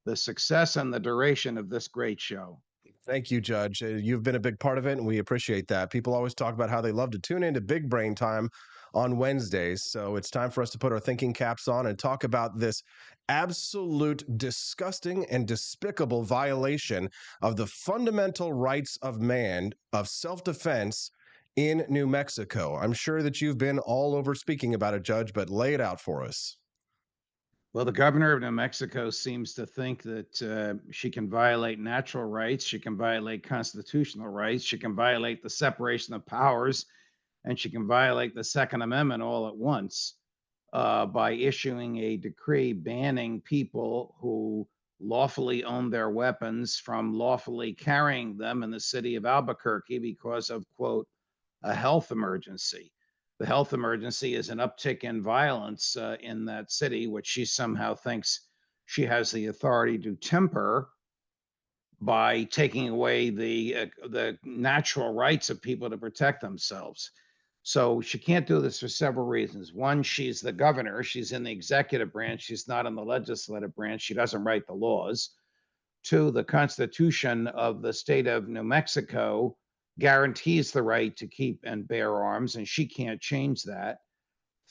the success and the duration of this great show. Thank you, Judge. You've been a big part of it, and we appreciate that. People always talk about how they love to tune into Big Brain Time on Wednesdays. So it's time for us to put our thinking caps on and talk about this absolute disgusting and despicable violation of the fundamental rights of man of self-defense in New Mexico. I'm sure that you've been all over speaking about it, Judge, but lay it out for us. Well, the governor of New Mexico seems to think that she can violate natural rights, she can violate constitutional rights, she can violate the separation of powers, and she can violate the Second Amendment all at once by issuing a decree banning people who lawfully own their weapons from lawfully carrying them in the city of Albuquerque because of, quote, a health emergency. The health emergency is an uptick in violence in that city, which she somehow thinks she has the authority to temper by taking away the natural rights of people to protect themselves. So she can't do this for several reasons. One, she's the governor. She's in the executive branch. She's not in the legislative branch. She doesn't write the laws. 2, the Constitution of the state of New Mexico guarantees the right to keep and bear arms, and she can't change that.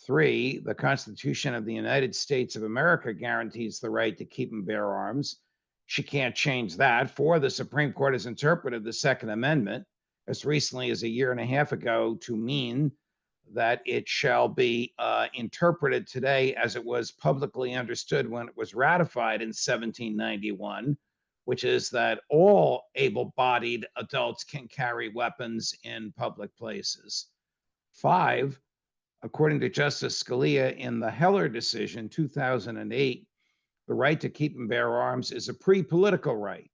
3, the Constitution of the United States of America guarantees the right to keep and bear arms. She can't change that. 4, the Supreme Court has interpreted the Second Amendment as recently as a year and a half ago to mean that it shall be interpreted today as it was publicly understood when it was ratified in 1791, which is that all able-bodied adults can carry weapons in public places. 5, according to Justice Scalia in the Heller decision, 2008, the right to keep and bear arms is a pre-political right.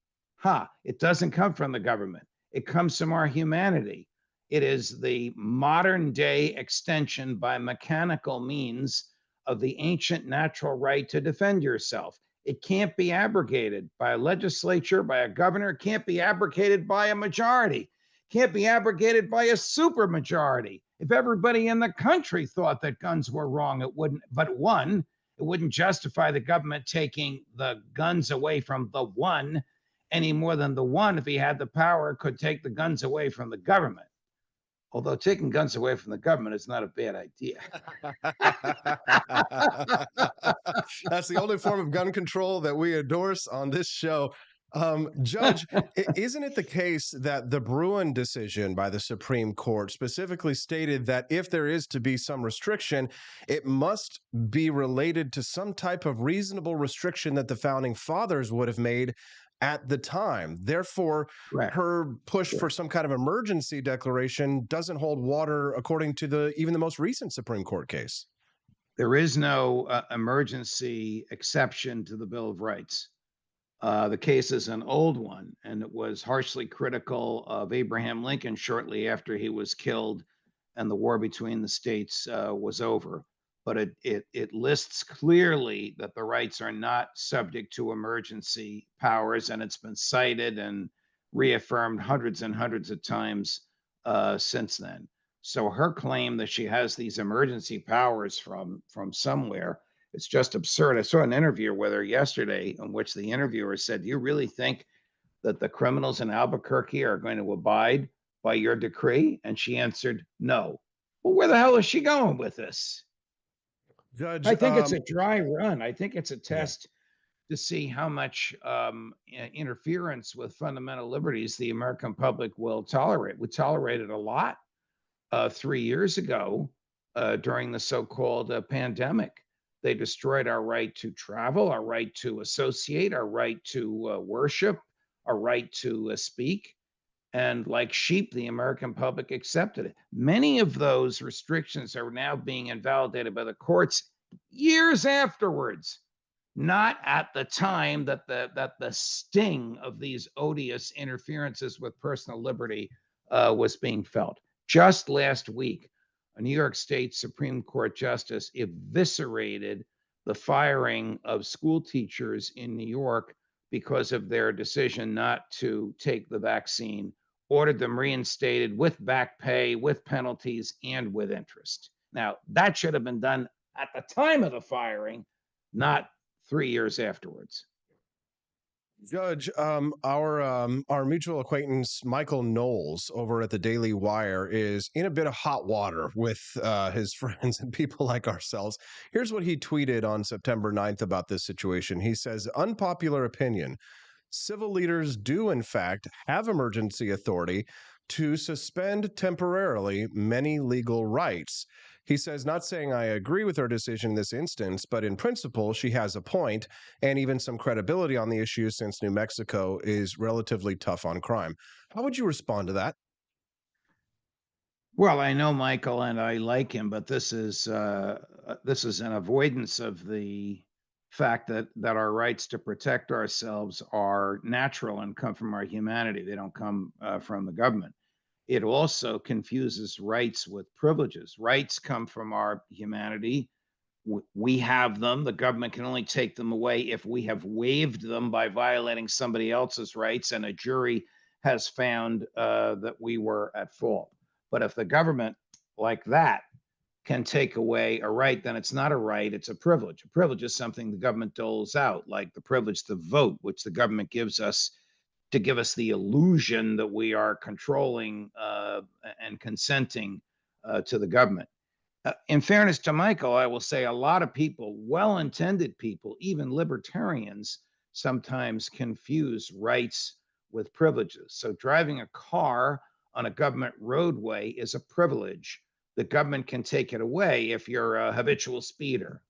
It doesn't come from the government. It comes from our humanity. It is the modern day extension by mechanical means of the ancient natural right to defend yourself. It can't be abrogated by a legislature, by a governor. It can't be abrogated by a majority. It can't be abrogated by a supermajority. If everybody in the country thought that guns were wrong, it wouldn't. But one, it wouldn't justify the government taking the guns away from the one any more than the one, if he had the power, could take the guns away from the government. Although taking guns away from the government is not a bad idea. That's the only form of gun control that we endorse on this show. Judge, isn't it the case that the Bruen decision by the Supreme Court specifically stated that if there is to be some restriction, it must be related to some type of reasonable restriction that the founding fathers would have made at the time? Therefore, her push for some kind of emergency declaration doesn't hold water according to even the most recent Supreme Court case. There is no emergency exception to the Bill of Rights. The case is an old one, and it was harshly critical of Abraham Lincoln shortly after he was killed and the war between the states was over. But it lists clearly that the rights are not subject to emergency powers, and it's been cited and reaffirmed hundreds and hundreds of times since then. So her claim that she has these emergency powers from somewhere, it's just absurd. I saw an interview with her yesterday in which the interviewer said, "Do you really think that the criminals in Albuquerque are going to abide by your decree?" And she answered, "No." Well, where the hell is she going with this? Judge, I think it's a dry run. I think it's a test to see how much interference with fundamental liberties the American public will tolerate. We tolerated a lot 3 years ago during the so-called pandemic. They destroyed our right to travel, our right to associate, our right to worship, our right to speak. And like sheep, the American public accepted it. Many of those restrictions are now being invalidated by the courts years afterwards, not at the time that the sting of these odious interferences with personal liberty was being felt. Just last week, a New York State Supreme Court justice eviscerated the firing of school teachers in New York because of their decision not to take the vaccine, ordered them reinstated with back pay, with penalties, and with interest. Now, that should have been done at the time of the firing, not 3 years afterwards. Judge, our mutual acquaintance Michael Knowles over at the Daily Wire is in a bit of hot water with his friends and people like ourselves. Here's what he tweeted on September 9th about this situation. He says, "Unpopular opinion. Civil leaders do, in fact, have emergency authority to suspend temporarily many legal rights." He says, "Not saying I agree with her decision in this instance, but in principle, she has a point and even some credibility on the issue since New Mexico is relatively tough on crime." How would you respond to that? Well, I know Michael and I like him, but this is an avoidance of the fact that our rights to protect ourselves are natural and come from our humanity. They don't come from the government. It also confuses rights with privileges. Rights come from our humanity. We have them. The government can only take them away if we have waived them by violating somebody else's rights, and a jury has found that we were at fault. But if the government, like that, can take away a right, then it's not a right, it's a privilege. A privilege is something the government doles out, like the privilege to vote, which the government gives us to give us the illusion that we are controlling and consenting to the government. In fairness to Michael, I will say a lot of people, well-intended people, even libertarians, sometimes confuse rights with privileges. So driving a car on a government roadway is a privilege. The government can take it away if you're a habitual speeder.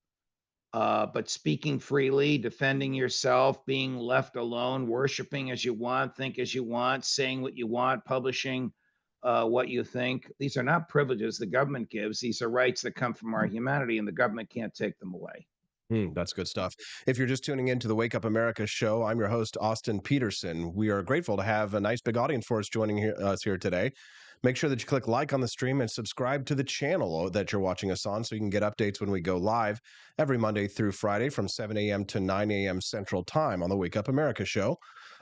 But speaking freely, defending yourself, being left alone, worshiping as you want, think as you want, saying what you want, publishing what you think, these are not privileges the government gives. These are rights that come from our humanity, and the government can't take them away. That's good stuff. If you're just tuning into the Wake Up America show, I'm your host, Austin Peterson. We are grateful to have a nice big audience for us joining us here today. Make sure that you click like on the stream and subscribe to the channel that you're watching us on so you can get updates when we go live every Monday through Friday from 7 a.m. to 9 a.m. Central Time on the Wake Up America show.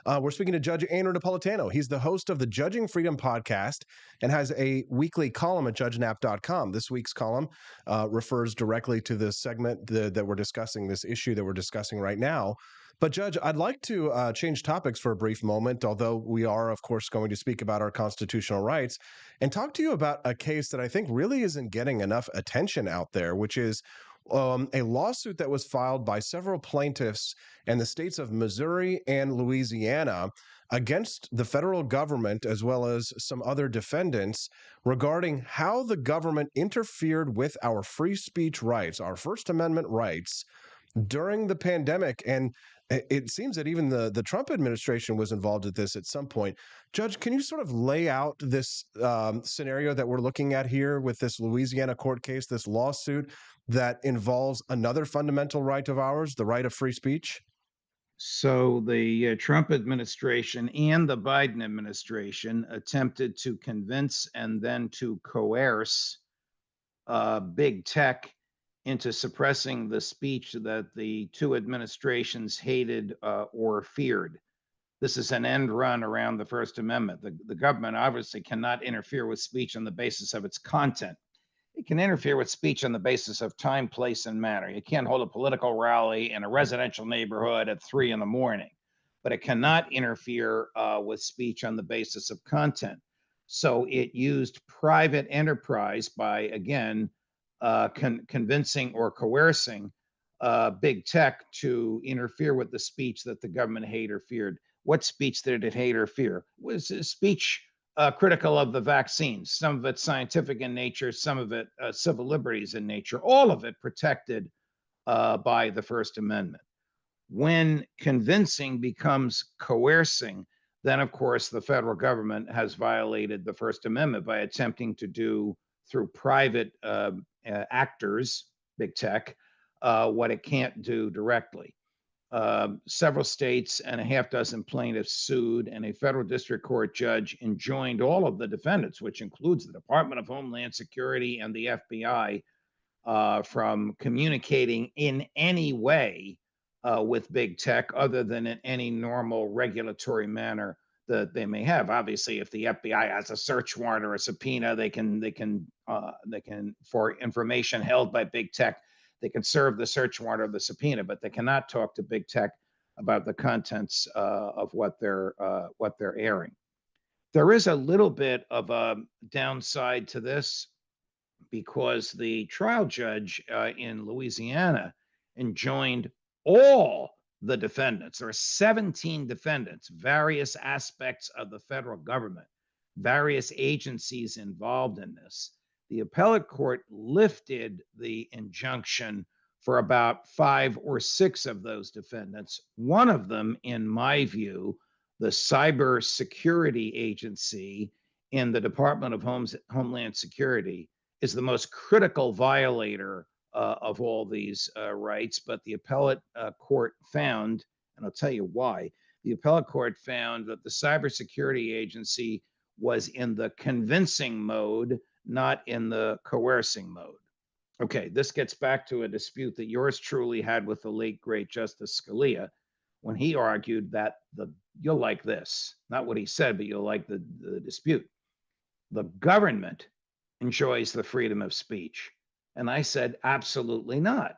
We're speaking to Judge Andrew Napolitano. He's the host of the Judging Freedom podcast and has a weekly column at judgenap.com. This week's column refers directly to the segment that we're discussing, this issue that we're discussing right now. But Judge, I'd like to change topics for a brief moment, although we are, of course, going to speak about our constitutional rights and talk to you about a case that I think really isn't getting enough attention out there, which is a lawsuit that was filed by several plaintiffs in the states of Missouri and Louisiana against the federal government, as well as some other defendants, regarding how the government interfered with our free speech rights, our First Amendment rights, during the pandemic. And It seems that even the Trump administration was involved at this at some point. Judge, can you sort of lay out this scenario that we're looking at here with this Louisiana court case, this lawsuit that involves another fundamental right of ours, the right of free speech? So the Trump administration and the Biden administration attempted to convince and then to coerce big tech into suppressing the speech that the two administrations hated or feared. This is an end run around the First Amendment. The government obviously cannot interfere with speech on the basis of its content. It can interfere with speech on the basis of time, place, and manner. You can't hold a political rally in a residential neighborhood at 3 a.m, but it cannot interfere with speech on the basis of content. So it used private enterprise by, again, convincing or coercing big tech to interfere with the speech that the government hated or feared. What speech did it hate or fear? It was a speech critical of the vaccines, some of it scientific in nature, some of it civil liberties in nature, all of it protected by the First Amendment. When convincing becomes coercing, then of course the federal government has violated the First Amendment by attempting to do through private actors, big tech, what it can't do directly. Several states and a half dozen plaintiffs sued, and a federal district court judge enjoined all of the defendants, which includes the Department of Homeland Security and the FBI, from communicating in any way with big tech other than in any normal regulatory manner that they may have. Obviously, if the FBI has a search warrant or a subpoena, they can for information held by big tech, they can serve the search warrant or the subpoena, but they cannot talk to big tech about the contents of what they're airing. There is a little bit of a downside to this because the trial judge in Louisiana enjoined all the defendants. There are 17 defendants, various aspects of the federal government, various agencies involved in this. The appellate court lifted the injunction for about 5 or 6 of those defendants. One of them, in my view, the Cyber Security Agency in the Department of Homeland Security, is the most critical violator of all these rights. But the appellate court found, and I'll tell you why, the appellate court found that the Cybersecurity Agency was in the convincing mode, not in the coercing mode. Okay, this gets back to a dispute that yours truly had with the late, great Justice Scalia, when he argued that you'll like this, not what he said, but you'll like the dispute. The government enjoys the freedom of speech. And I said, absolutely not.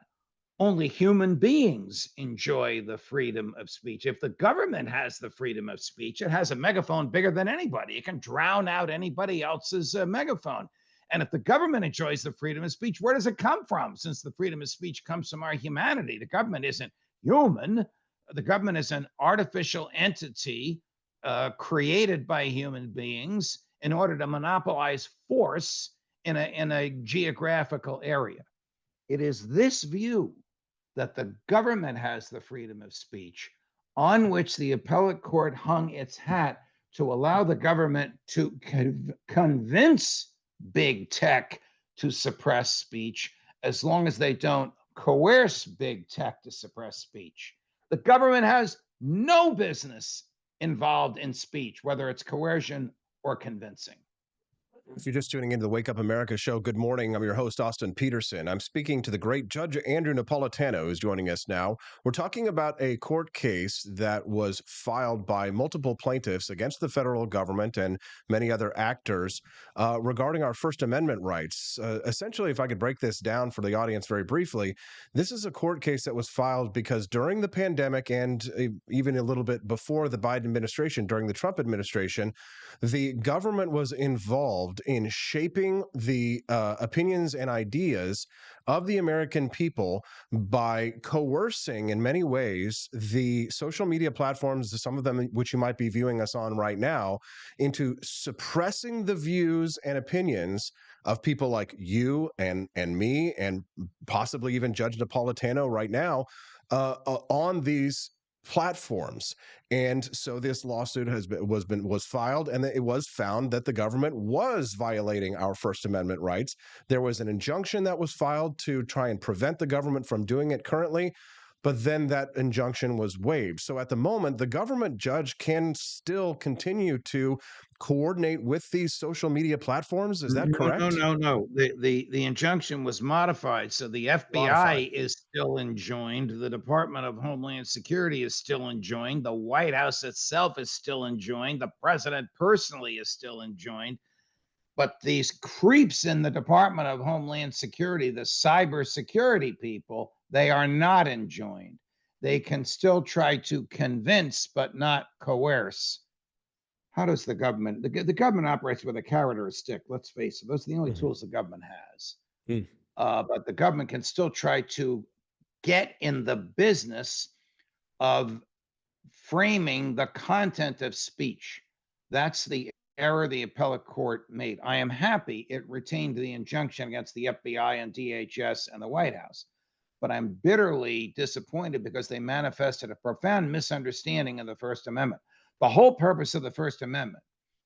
Only human beings enjoy the freedom of speech. If the government has the freedom of speech, it has a megaphone bigger than anybody. It can drown out anybody else's megaphone. And if the government enjoys the freedom of speech, where does it come from? Since the freedom of speech comes from our humanity. The government isn't human. The government is an artificial entity created by human beings in order to monopolize force in a geographical area. It is this view that the government has the freedom of speech on which the appellate court hung its hat to allow the government to convince big tech to suppress speech, as long as they don't coerce big tech to suppress speech. The government has no business involved in speech, whether it's coercion or convincing. If you're just tuning into the Wake Up America show, good morning. I'm your host, Austin Peterson. I'm speaking to the great Judge Andrew Napolitano, who's joining us now. We're talking about a court case that was filed by multiple plaintiffs against the federal government and many other actors regarding our First Amendment rights. Essentially, if I could break this down for the audience very briefly, this is a court case that was filed because during the pandemic and even a little bit before the Biden administration, during the Trump administration, the government was involved in shaping the opinions and ideas of the American people by coercing, in many ways, the social media platforms, some of them which you might be viewing us on right now, into suppressing the views and opinions of people like you and me, and possibly even Judge Napolitano right now, on these platforms. And so this lawsuit was filed, and it was found that the government was violating our First Amendment rights. There was an injunction that was filed to try and prevent the government from doing it currently, but then that injunction was waived. So at the moment, the government judge can still continue to coordinate with these social media platforms. Is that correct? No. The injunction was modified. So the FBI is still enjoined. The Department of Homeland Security is still enjoined. The White House itself is still enjoined. The president personally is still enjoined. But these creeps in the Department of Homeland Security, the cybersecurity people, they are not enjoined. They can still try to convince, but not coerce. How does the government, the government operates with a carrot or a stick, let's face it. Those are the only tools the government has. But the government can still try to get in the business of framing the content of speech. That's the error the appellate court made. I am happy it retained the injunction against the FBI and DHS and the White House, but I'm bitterly disappointed because they manifested a profound misunderstanding of the First Amendment. The whole purpose of the First Amendment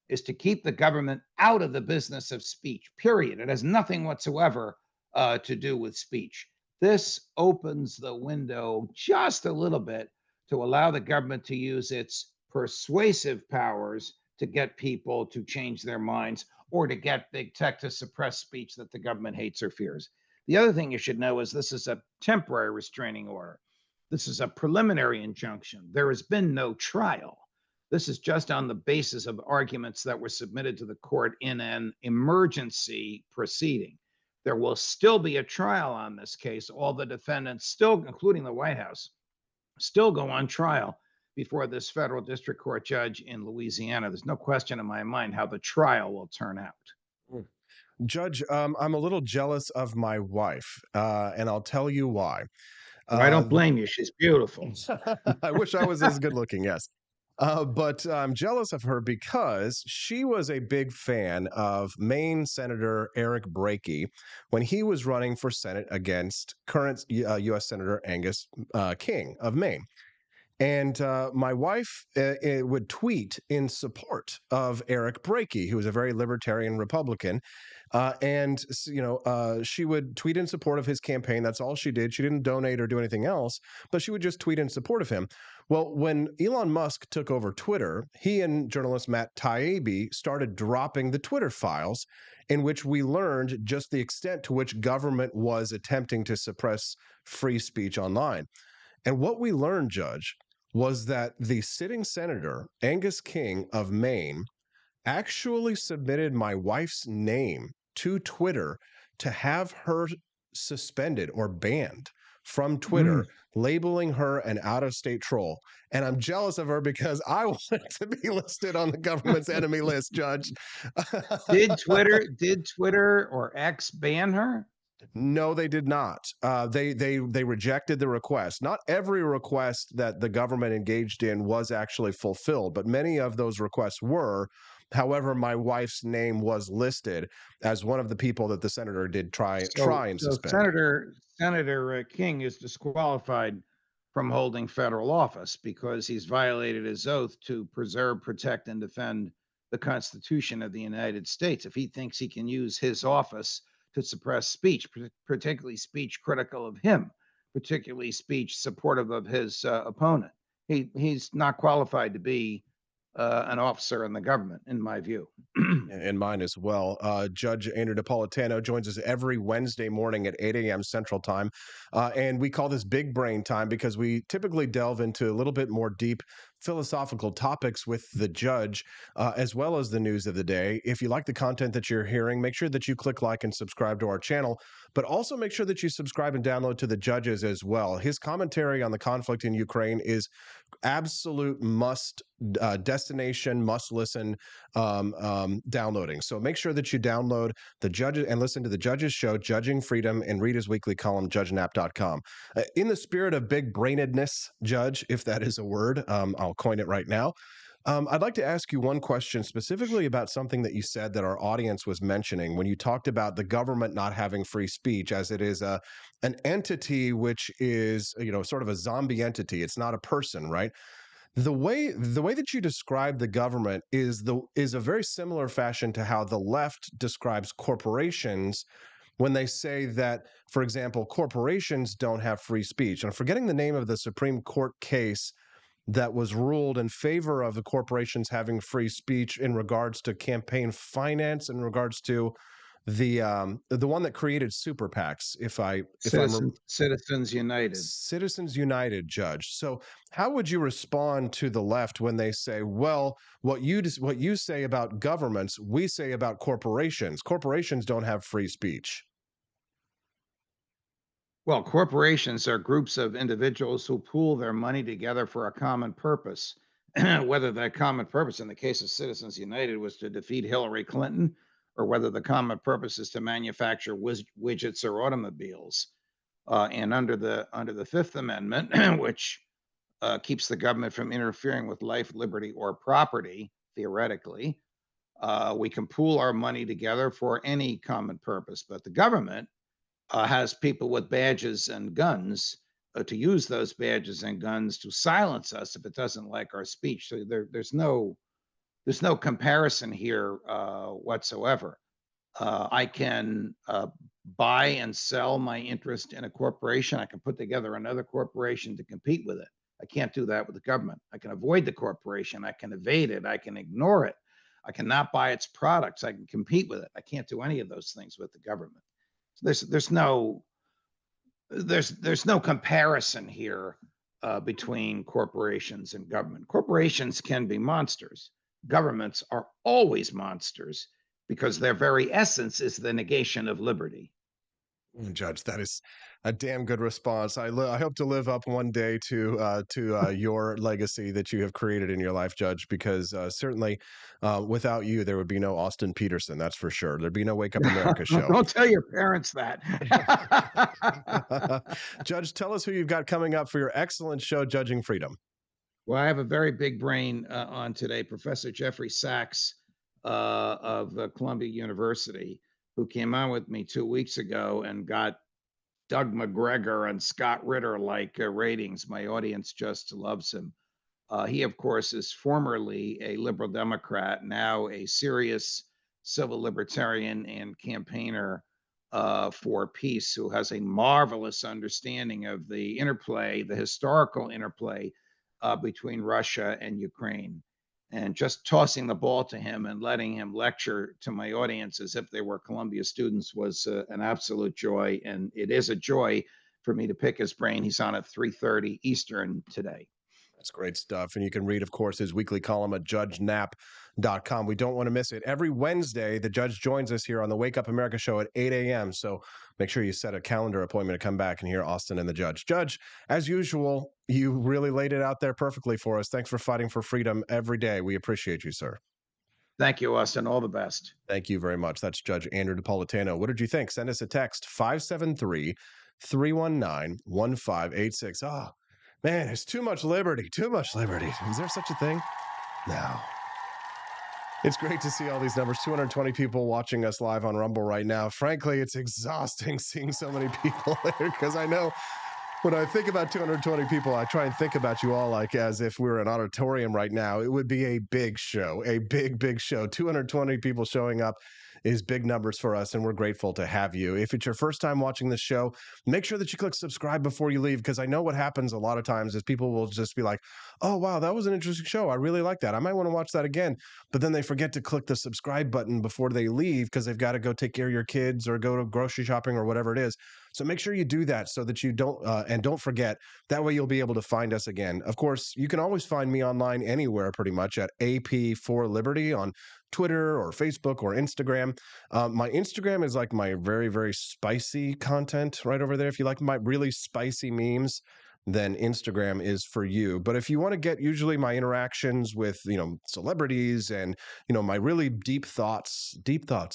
is to keep the government out of the business of speech, period. It has nothing whatsoever to do with speech. This opens the window just a little bit to allow the government to use its persuasive powers to get people to change their minds or to get big tech to suppress speech that the government hates or fears. The other thing you should know is this is a temporary restraining order. This is a preliminary injunction. There has been no trial. This is just on the basis of arguments that were submitted to the court in an emergency proceeding. There will still be a trial on this case. All the defendants still, including the White House, still go on trial before this federal district court judge in Louisiana. There's no question in my mind how the trial will turn out. Judge, I'm a little jealous of my wife, and I'll tell you why. I don't blame you. She's beautiful. I wish I was as good looking, yes. But I'm jealous of her because she was a big fan of Maine Senator Eric Brakey when he was running for Senate against current U.S. Senator Angus King of Maine. And my wife would tweet in support of Eric Brakey, who was a very libertarian Republican. And, she would tweet in support of his campaign. That's all she did. She didn't donate or do anything else, but she would just tweet in support of him. Well, when Elon Musk took over Twitter, he and journalist Matt Taibbi started dropping the Twitter files in which we learned just the extent to which government was attempting to suppress free speech online. And what we learned, Judge, was that the sitting senator, Angus King of Maine, actually submitted my wife's name to Twitter to have her suspended or banned from Twitter, labeling her an out-of-state troll. And I'm jealous of her because I want to be listed on the government's enemy list, Judge. Did Twitter or X ban her? No, they did not. They rejected the request. Not every request that the government engaged in was actually fulfilled, but many of those requests were. However, my wife's name was listed as one of the people that the senator did try and suspend. Senator King is disqualified from holding federal office because he's violated his oath to preserve, protect, and defend the Constitution of the United States. If he thinks he can use his office to suppress speech, particularly speech critical of him, particularly speech supportive of his opponent, he's not qualified to be an officer in the government, in my view. In mine as well. Judge Andrew Napolitano joins us every Wednesday morning at 8 a.m. Central Time. And we call this Big Brain Time because we typically delve into a little bit more deep philosophical topics with the judge, as well as the news of the day. If you like the content that you're hearing, make sure that you click like and subscribe to our channel, but also make sure that you subscribe and download to the judges as well. His commentary on the conflict in Ukraine is absolute destination, must listen downloading. So make sure that you download the judges and listen to the judges show, Judging Freedom, and read his weekly column, judgenap.com. In the spirit of big brainedness, Judge, if that is a word, I'll coin it right now. I'd like to ask you one question specifically about something that you said that our audience was mentioning when you talked about the government not having free speech, as it is an entity which is, sort of a zombie entity. It's not a person, right? The way that you describe the government is a very similar fashion to how the left describes corporations when they say that, for example, corporations don't have free speech. And I'm forgetting the name of the Supreme Court case that was ruled in favor of the corporations having free speech in regards to campaign finance, in regards to the one that created super PACs. Citizens United. Citizens United, Judge. So, how would you respond to the left when they say, "Well, what you say about governments, we say about corporations. Corporations don't have free speech." Well, corporations are groups of individuals who pool their money together for a common purpose. Whether that common purpose, in the case of Citizens United, was to defeat Hillary Clinton, or whether the common purpose is to manufacture widgets or automobiles. And under the Fifth Amendment, which keeps the government from interfering with life, liberty, or property, theoretically, we can pool our money together for any common purpose. But the government has people with badges and guns to use those badges and guns to silence us if it doesn't like our speech. So there's no comparison here whatsoever. I can buy and sell my interest in a corporation. I can put together another corporation to compete with it. I can't do that with the government. I can avoid the corporation. I can evade it. I can ignore it. I cannot buy its products. I can compete with it. I can't do any of those things with the government. So there's no comparison here between corporations and government. Corporations can be monsters. Governments are always monsters because their very essence is the negation of liberty. Judge, that is a damn good response. I hope to live up one day to your legacy that you have created in your life, Judge, because certainly without you, there would be no Austin Petersen. That's for sure. There'd be no Wake Up America show. Don't tell your parents that. Judge, tell us who you've got coming up for your excellent show, Judging Freedom. Well, I have a very big brain on today, Professor Jeffrey Sachs of Columbia University, who came on with me 2 weeks ago and got Doug McGregor and Scott Ritter like ratings. My audience just loves him. He, of course, is formerly a liberal Democrat, now a serious civil libertarian and campaigner for peace, who has a marvelous understanding of the interplay, the historical interplay between Russia and Ukraine. And just tossing the ball to him and letting him lecture to my audience as if they were Columbia students was an absolute joy. And it is a joy for me to pick his brain. He's on at 3:30 Eastern today. That's great stuff. And you can read, of course, his weekly column at judgenap.com. We don't want to miss it. Every Wednesday, the judge joins us here on the Wake Up America show at 8 a.m. So make sure you set a calendar appointment to come back and hear Austin and the judge. Judge, as usual, you really laid it out there perfectly for us. Thanks for fighting for freedom every day. We appreciate you, sir. Thank you, Austin. All the best. Thank you very much. That's Judge Andrew Napolitano. What did you think? Send us a text, 573-319-1586. Ah. Man, it's too much liberty. Too much liberty. Is there such a thing? No. It's great to see all these numbers. 220 people watching us live on Rumble right now. Frankly, it's exhausting seeing so many people there because I know when I think about 220 people, I try and think about you all like as if we were an auditorium right now. It would be a big show, a big, big show. 220 people showing up is big numbers for us, and we're grateful to have you. If it's your first time watching this show, make sure that you click subscribe before you leave, because I know what happens a lot of times is people will just be like, oh, wow, that was an interesting show. I really like that. I might want to watch that again. But then they forget to click the subscribe button before they leave because they've got to go take care of your kids or go to grocery shopping or whatever it is. So make sure you do that so that you don't, and don't forget, that way you'll be able to find us again. Of course, you can always find me online anywhere pretty much at AP4Liberty on Twitter or Facebook or Instagram. My Instagram is like my very, very spicy content right over there. If you like my really spicy memes, then Instagram is for you. But if you want to get usually my interactions with, celebrities and, my really deep thoughts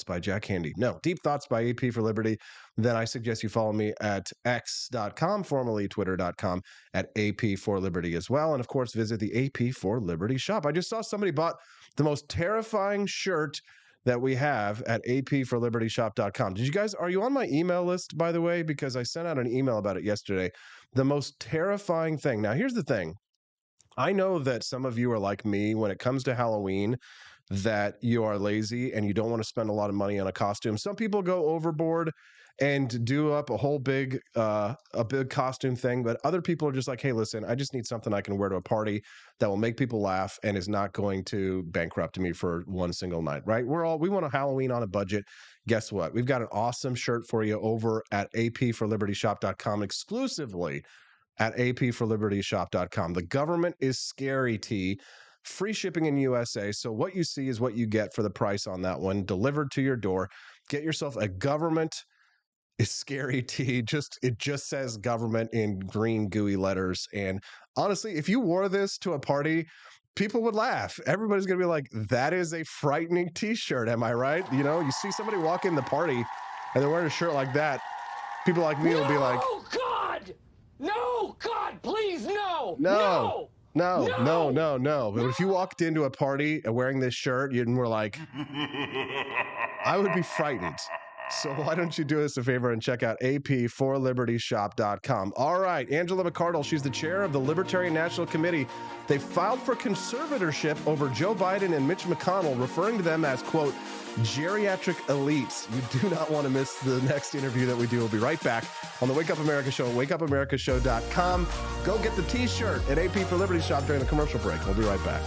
by Jack Handy. No, deep thoughts by AP for Liberty, then I suggest you follow me at x.com, formerly twitter.com, at AP for Liberty as well. And of course, visit the AP for Liberty shop. I just saw somebody bought the most terrifying shirt that we have at apforlibertyshop.com. Are you on my email list, by the way? Because I sent out an email about it yesterday. The most terrifying thing. Now, here's the thing. I know that some of you are like me when it comes to Halloween, that you are lazy and you don't want to spend a lot of money on a costume. Some people go overboard and do up a whole big costume thing, but other people are just like, hey, listen, I just need something I can wear to a party that will make people laugh and is not going to bankrupt me for one single night, right? We want a Halloween on a budget. Guess what? We've got an awesome shirt for you over at apforlibertyshop.com, exclusively at apforlibertyshop.com. The government is scary tee. Free shipping in USA. So what you see is what you get for the price on that one, delivered to your door. Get yourself a government is scary tee. It just says government in green gooey letters. And honestly, if you wore this to a party, people would laugh. Everybody's going to be like, that is a frightening t-shirt. Am I right? You see somebody walk in the party and they're wearing a shirt like that. People like me will be like, oh God, no, God, please, no. No. But if you walked into a party wearing this shirt and were like, I would be frightened. So why don't you do us a favor and check out apforlibertyshop.com. All right, Angela McArdle, she's the chair of the Libertarian National Committee. They filed for conservatorship over Joe Biden and Mitch McConnell, referring to them as, quote, geriatric elites. You do not want to miss the next interview that we do. We'll be right back on the Wake Up America Show, wakeupAmericaShow.com. Go get the t-shirt at AP for Liberty Shop during the commercial break. We'll be right back.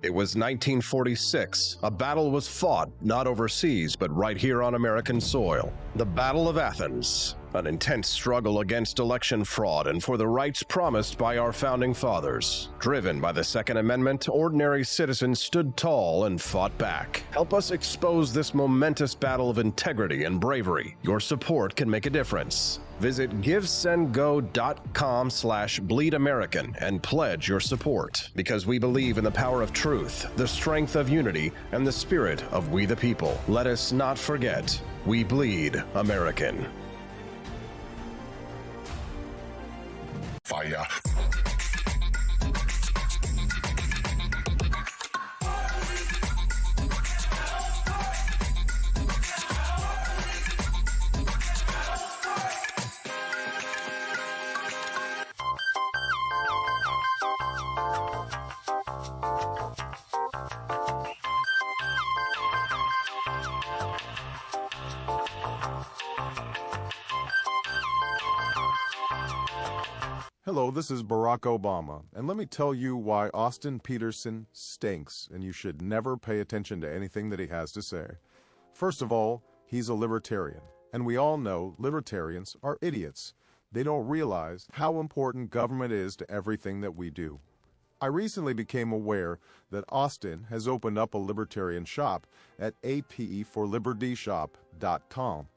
It was 1946. A battle was fought, not overseas, but right here on American soil. The Battle of Athens, an intense struggle against election fraud and for the rights promised by our founding fathers. Driven by the Second Amendment, ordinary citizens stood tall and fought back. Help us expose this momentous battle of integrity and bravery. Your support can make a difference. Visit givesendgo.com/bleedamerican and pledge your support, because we believe in the power of truth, the strength of unity, and the spirit of we the people. Let us not forget, we bleed American. Fire. Hello, this is Barack Obama, and let me tell you why Austin Petersen stinks, and you should never pay attention to anything that he has to say. First of all, he's a libertarian, and we all know libertarians are idiots. They don't realize how important government is to everything that we do. I recently became aware that Austin has opened up a libertarian shop at apforlibertyshop.com.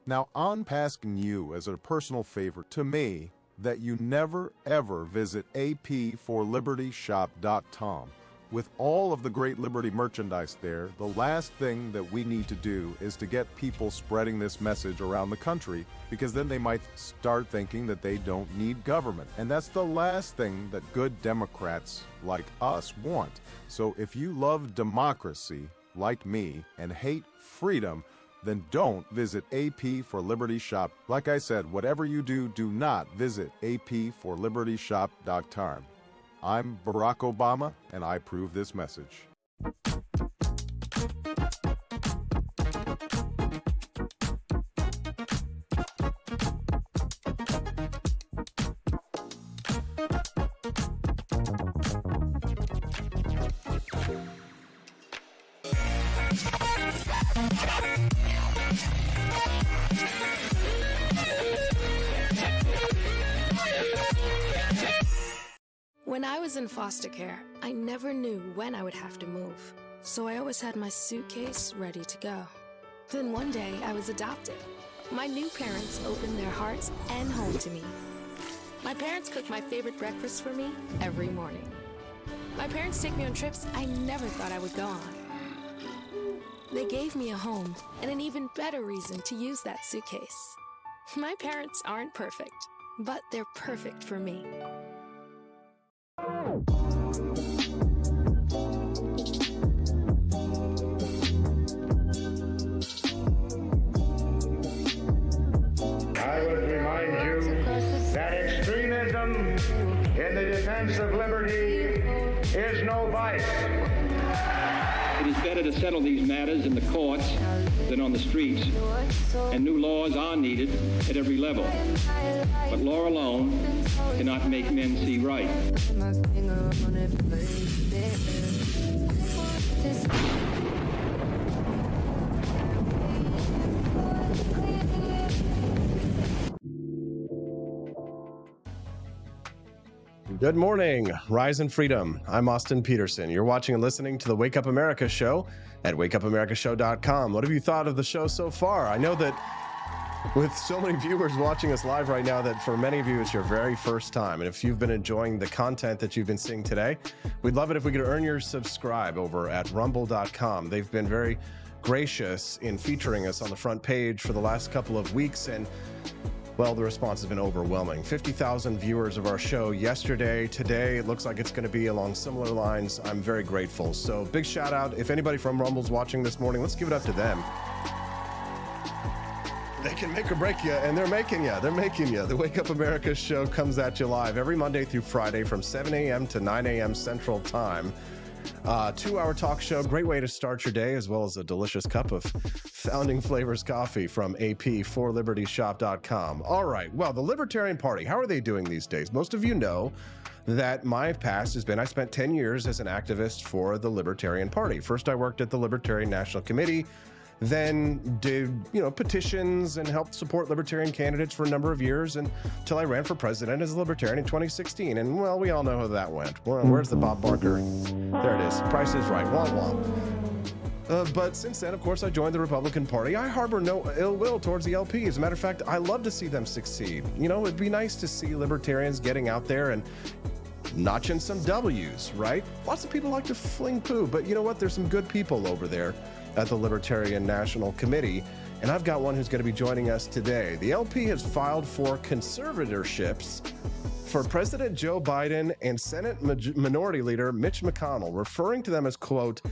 Now, I'm asking you as a personal favor to me that you never ever visit apforlibertyshop.com. With all of the great Liberty merchandise there, the last thing that we need to do is to get people spreading this message around the country, because then they might start thinking that they don't need government. And that's the last thing that good Democrats like us want. So if you love democracy, like me, and hate freedom, then don't visit AP for Liberty Shop. Like I said, whatever you do, do not visit apforlibertyshop.com. I'm Barack Obama, and I approve this message. When I was in foster care, I never knew when I would have to move, so I always had my suitcase ready to go. Then one day, I was adopted. My new parents opened their hearts and home to me. My parents cook my favorite breakfast for me every morning. My parents take me on trips I never thought I would go on. They gave me a home and an even better reason to use that suitcase. My parents aren't perfect, but they're perfect for me. I would remind you that extremism in the defense of liberty is no vice. It is better to settle these matters in the courts than on the streets, and new laws are needed at every level. But law alone cannot make men see right. Good morning, Rise and Freedom. I'm Austin Peterson. You're watching and listening to the Wake Up America show at wakeupAmericaShow.com. What have you thought of the show so far? I know that with so many viewers watching us live right now, that for many of you, it's your very first time. And if you've been enjoying the content that you've been seeing today, we'd love it if we could earn your subscribe over at rumble.com. They've been very gracious in featuring us on the front page for the last couple of weeks, and well, the response has been overwhelming. 50,000 viewers of our show yesterday. Today, it looks like it's going to be along similar lines. I'm very grateful. So big shout out. If anybody from Rumble's watching this morning, let's give it up to them. They can make or break you, and they're making you. They're making you. The Wake Up America show comes at you live every Monday through Friday from 7 a.m. to 9 a.m. Central Time. 2-hour talk show, great way to start your day, as well as a delicious cup of Founding Flavors coffee from ap4libertyshop.com. All right, well, the Libertarian Party, how are they doing these days? Most of you know that my past has been, I spent 10 years as an activist for the Libertarian Party. First, I worked at the Libertarian National Committee, then did, petitions and helped support libertarian candidates for a number of years until I ran for president as a libertarian in 2016. And, well, we all know how that went. Well, where's the Bob Barker? There it is. Price is right. Womp womp. But since then, of course, I joined the Republican Party. I harbor no ill will towards the LP. As a matter of fact, I love to see them succeed. It'd be nice to see libertarians getting out there and notching some W's, right? Lots of people like to fling poo, but you know what? There's some good people over there at the Libertarian National Committee, and I've got one who's going to be joining us today. The LP has filed for conservatorships for President Joe Biden and Senate Minority Leader Mitch McConnell, referring to them as, quote,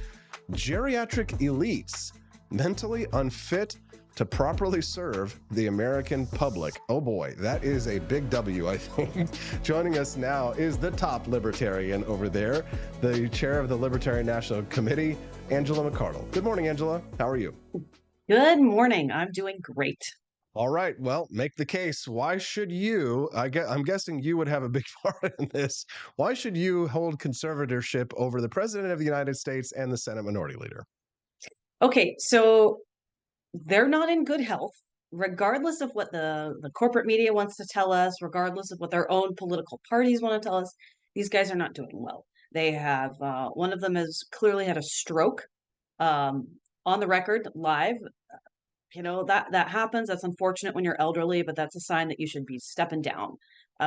geriatric elites, mentally unfit to properly serve the American public. Oh boy, that is a big W, I think. Joining us now is the top libertarian over there, the chair of the Libertarian National Committee, Angela McArdle. Good morning, Angela. How are you? Good morning. I'm doing great. All right. Well, make the case. Why should you, I'm guessing you would have a big part in this. Why should you hold conservatorship over the President of the United States and the Senate Minority Leader? Okay, so they're not in good health, regardless of what the corporate media wants to tell us, regardless of what their own political parties want to tell us. These guys are not doing well. They have, one of them has clearly had a stroke on the record live. That happens. That's unfortunate when you're elderly, but that's a sign that you should be stepping down.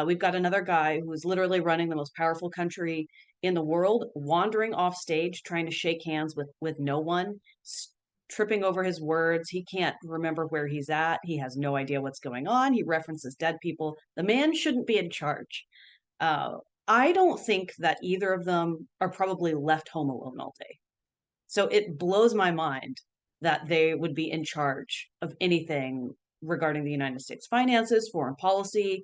We've got another guy who's literally running the most powerful country in the world, wandering off stage, trying to shake hands with no one, tripping over his words. He can't remember where he's at. He has no idea what's going on. He references dead people. The man shouldn't be in charge. I don't think that either of them are probably left home alone all day. So it blows my mind that they would be in charge of anything regarding the United States finances, foreign policy,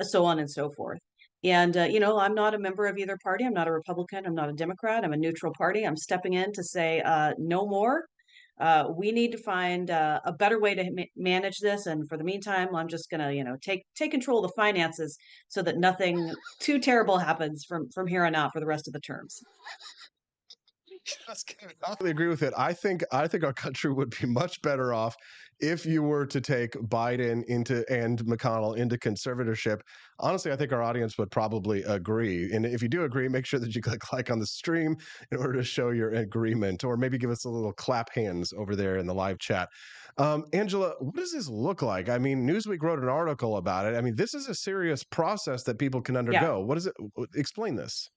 so on and so forth. And, I'm not a member of either party. I'm not a Republican. I'm not a Democrat. I'm a neutral party. I'm stepping in to say no more. We need to find a better way to manage this. And for the meantime, I'm just going to, take control of the finances so that nothing too terrible happens from here on out for the rest of the terms. I totally agree with it. I think our country would be much better off if you were to take Biden and McConnell into conservatorship. Honestly, I think our audience would probably agree. And if you do agree, make sure that you click like on the stream in order to show your agreement, or maybe give us a little clap hands over there in the live chat. Angela, what does this look like? I mean, Newsweek wrote an article about it. I mean, this is a serious process that people can undergo. What is it? Explain this.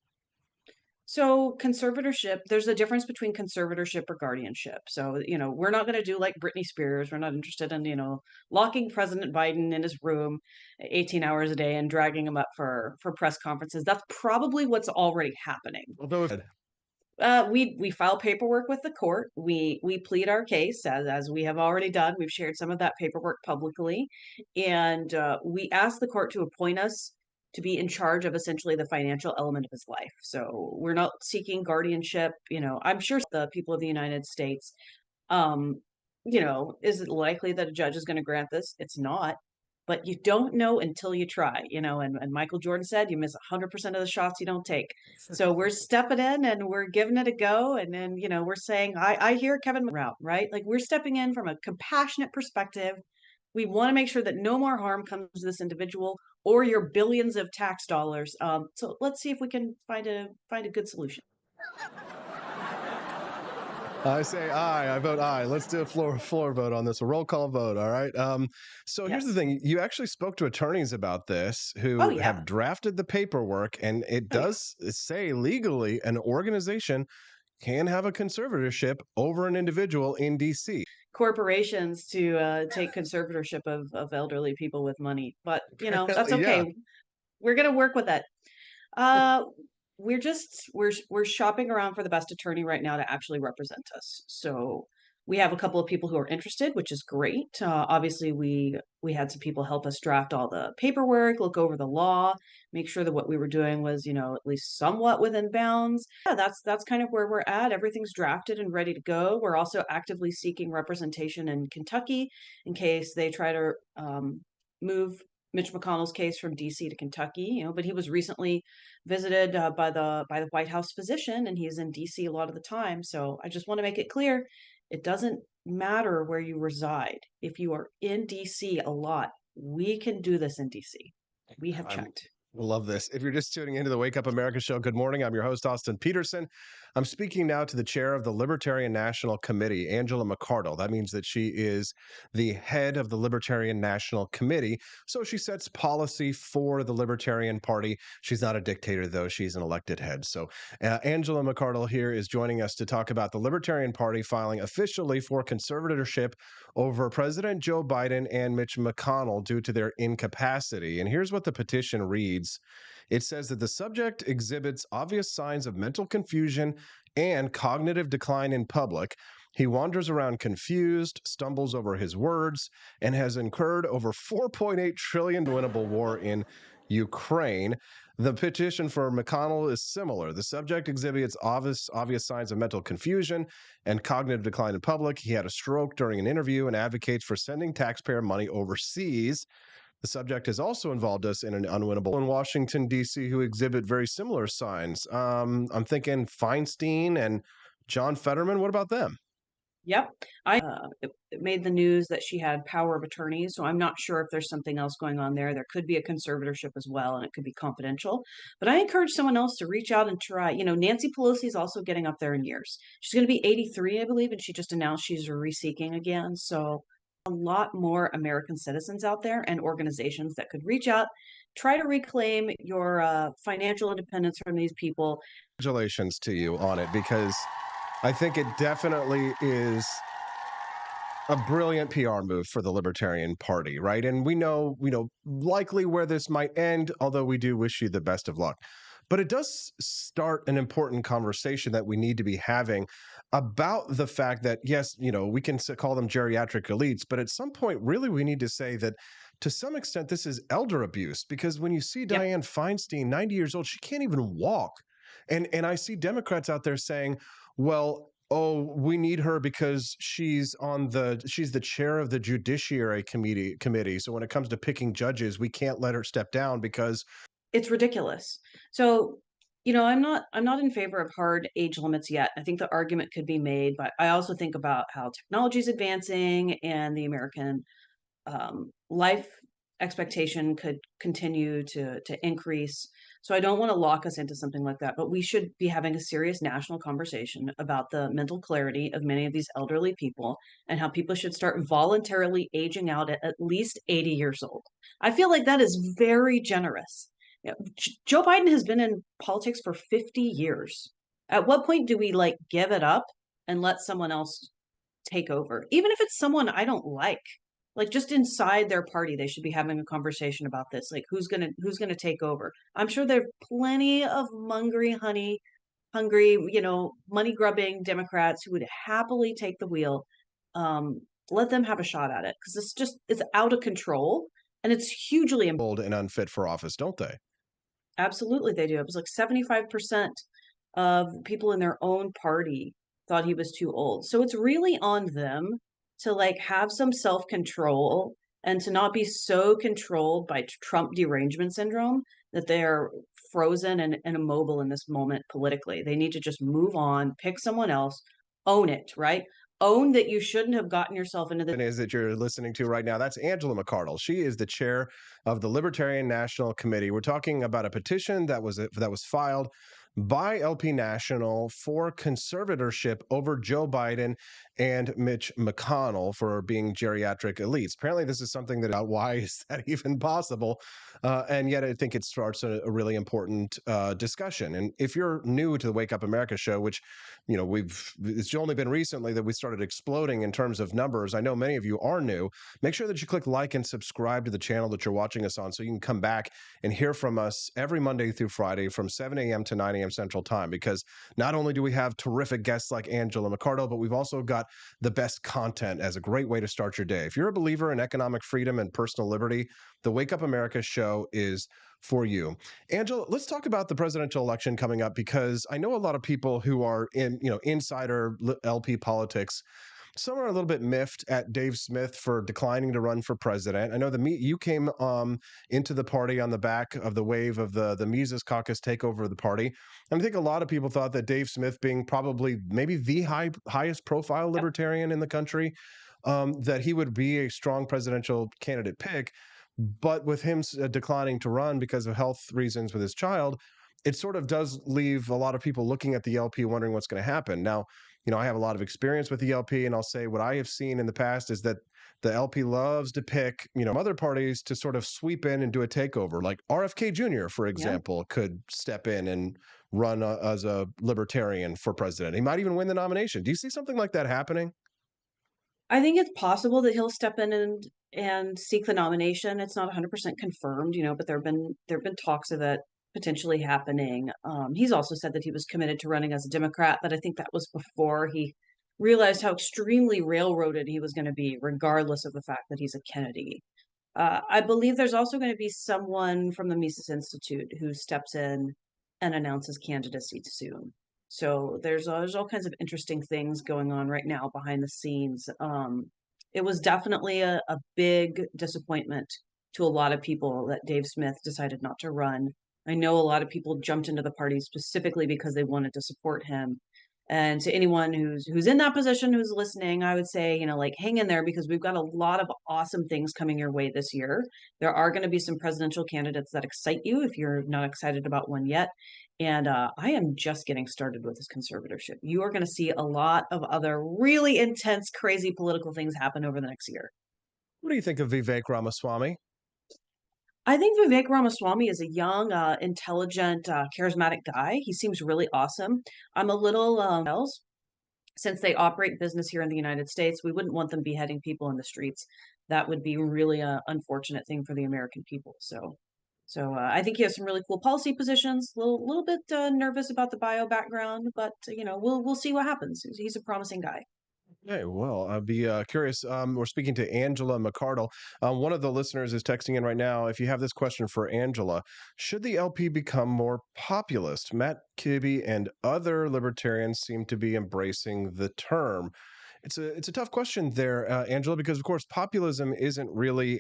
So conservatorship, there's a difference between conservatorship or guardianship. So, we're not going to do like Britney Spears. We're not interested in, locking President Biden in his room 18 hours a day and dragging him up for press conferences. That's probably what's already happening. Although we file paperwork with the court. We plead our case as we have already done. We've shared some of that paperwork publicly, and we ask the court to appoint us to be in charge of essentially the financial element of his life. So we're not seeking guardianship. I'm sure the people of the United States, is it likely that a judge is going to grant this? It's not. But you don't know until you try, and Michael Jordan said, you miss 100% of the shots you don't take. So we're stepping in and we're giving it a go. And then, we're saying, I hear Kevin route, right? Like, we're stepping in from a compassionate perspective. We want to make sure that no more harm comes to this individual or your billions of tax dollars. So let's see if we can find a good solution. I say aye. I vote aye. Let's do a floor vote on this. A roll call vote. All right. So here's the thing. You actually spoke to attorneys about this who have drafted the paperwork, and it does say legally an organization can have a conservatorship over an individual in DC. Corporations to take conservatorship of elderly people with money, but that's okay. Yeah. We're gonna work with that. We're shopping around for the best attorney right now to actually represent us. So we have a couple of people who are interested, which is great. Obviously, we had some people help us draft all the paperwork, look over the law, make sure that what we were doing was, at least somewhat within bounds. Yeah, that's kind of where we're at. Everything's drafted and ready to go. We're also actively seeking representation in Kentucky in case they try to move Mitch McConnell's case from DC to Kentucky, but he was recently visited by the White House physician, and he's in DC a lot of the time. So I just want to make it clear, it doesn't matter where you reside. If you are in DC a lot, we can do this in DC. We have checked. Love this. If you're just tuning into the Wake Up America show, good morning. I'm your host, Austin Peterson. I'm speaking now to the chair of the Libertarian National Committee, Angela McArdle. That means that she is the head of the Libertarian National Committee. So she sets policy for the Libertarian Party. She's not a dictator, though. She's an elected head. So Angela McArdle here is joining us to talk about the Libertarian Party filing officially for conservatorship over President Joe Biden and Mitch McConnell due to their incapacity. And here's what the petition reads. It says that the subject exhibits obvious signs of mental confusion and cognitive decline in public. He wanders around confused, stumbles over his words, and has incurred over $4.8 trillion winnable war in Ukraine. The petition for McConnell is similar. The subject exhibits obvious signs of mental confusion and cognitive decline in public. He had a stroke during an interview and advocates for sending taxpayer money overseas. The subject has also involved us in an unwinnable in Washington, D.C., who exhibit very similar signs. I'm thinking Feinstein and John Fetterman. What about them? Yep. It made the news that she had power of attorney, so I'm not sure if there's something else going on there. There could be a conservatorship as well, and it could be confidential. But I encourage someone else to reach out and try. Nancy Pelosi is also getting up there in years. She's going to be 83, I believe, and she just announced she's reseeking again. So a lot more American citizens out there and organizations that could reach out, try to reclaim your financial independence from these people. Congratulations to you on it, because I think it definitely is a brilliant PR move for the Libertarian Party, right? And we know likely where this might end, although we do wish you the best of luck. but it does start an important conversation that we need to be having about the fact that, yes, we can call them geriatric elites, but at some point, really, we need to say that to some extent, this is elder abuse, because when you see Dianne Feinstein, 90 years old, she can't even walk. And I see Democrats out there saying, well, oh, we need her because she's the chair of the Judiciary Committee. So when it comes to picking judges, we can't let her step down because it's ridiculous. So, I'm not in favor of hard age limits yet. I think the argument could be made, but I also think about how technology is advancing and the American life expectation could continue to increase. So I don't want to lock us into something like that, but we should be having a serious national conversation about the mental clarity of many of these elderly people and how people should start voluntarily aging out at least 80 years old. I feel like that is very generous. Joe Biden has been in politics for 50 years. At what point do we give it up and let someone else take over? Even if it's someone I don't like just inside their party, they should be having a conversation about this. Who's gonna take over? I'm sure there are plenty of hungry, money grubbing Democrats who would happily take the wheel. Let them have a shot at it, because it's out of control and it's hugely old and unfit for office, don't they? Absolutely, they do. It was 75% of people in their own party thought he was too old. So it's really on them to have some self-control and to not be so controlled by Trump derangement syndrome that they're frozen and immobile in this moment politically. They need to just move on, pick someone else, own it, right? Own that you shouldn't have gotten yourself into is that you're listening to right now. That's Angela McArdle. She is the chair of the Libertarian National Committee. We're talking about a petition that was filed by LP National for conservatorship over Joe Biden and Mitch McConnell for being geriatric elites. Apparently, this is something that why is that even possible? And yet, I think it starts a really important discussion. And if you're new to the Wake Up America show, which it's only been recently that we started exploding in terms of numbers. I know many of you are new. Make sure that you click like and subscribe to the channel that you're watching us on, so you can come back and hear from us every Monday through Friday from 7 a.m. to 9 a.m. Central Time. Because not only do we have terrific guests like Angela McArdle, but we've also got the best content as a great way to start your day. If you're a believer in economic freedom and personal liberty, the Wake Up America show is for you. Angela, let's talk about the presidential election coming up, because I know a lot of people who are in, insider LP politics. Some are a little bit miffed at Dave Smith for declining to run for president. I know you came into the party on the back of the wave of the Mises Caucus takeover of the party. And I think a lot of people thought that Dave Smith, being probably maybe the highest profile libertarian in the country, that he would be a strong presidential candidate pick. But with him declining to run because of health reasons with his child, it sort of does leave a lot of people looking at the LP wondering what's going to happen. Now, I have a lot of experience with the LP, and I'll say what I have seen in the past is that the LP loves to pick, other parties to sort of sweep in and do a takeover. Like RFK Jr., for example, could step in and run as a libertarian for president. He might even win the nomination. Do you see something like that happening? I think it's possible that he'll step in and seek the nomination. It's not 100% confirmed, but there have been talks of it potentially happening. He's also said that he was committed to running as a Democrat, but I think that was before he realized how extremely railroaded he was going to be, regardless of the fact that he's a Kennedy. I believe there's also going to be someone from the Mises Institute who steps in and announces candidacy soon. So there's all kinds of interesting things going on right now behind the scenes. It was definitely a big disappointment to a lot of people that Dave Smith decided not to run. I know a lot of people jumped into the party specifically because they wanted to support him. And to anyone who's in that position, who's listening, I would say, hang in there, because we've got a lot of awesome things coming your way this year. There are going to be some presidential candidates that excite you if you're not excited about one yet. And I am just getting started with this conservatorship. You are going to see a lot of other really intense, crazy political things happen over the next year. What do you think of Vivek Ramaswamy? I think Vivek Ramaswamy is a young, intelligent, charismatic guy. He seems really awesome. I'm a little since they operate business here in the United States, we wouldn't want them beheading people in the streets. That would be really an unfortunate thing for the American people. So So I think he has some really cool policy positions. Little bit nervous about the bio background, but we'll see what happens. He's a promising guy. Hey, well, I'd be curious. We're speaking to Angela McArdle. One of the listeners is texting in right now. If you have this question for Angela, should the LP become more populist? Matt Kibbe and other libertarians seem to be embracing the term. It's a tough question there, Angela, because of course populism isn't really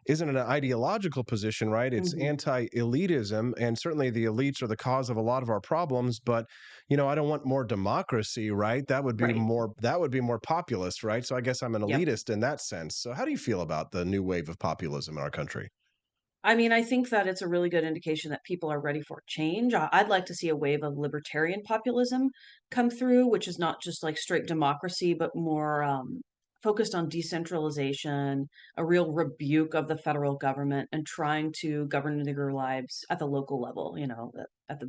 isn't an ideological position, right? It's anti-elitism, and certainly the elites are the cause of a lot of our problems. But I don't want more democracy, right? That would be more populist, right? So I guess I'm an elitist in that sense. So how do you feel about the new wave of populism in our country? I mean, I think that it's a really good indication that people are ready for change. I'd like to see a wave of libertarian populism come through, which is not just like straight democracy, but more focused on decentralization, a real rebuke of the federal government, and trying to govern their lives at the local level. At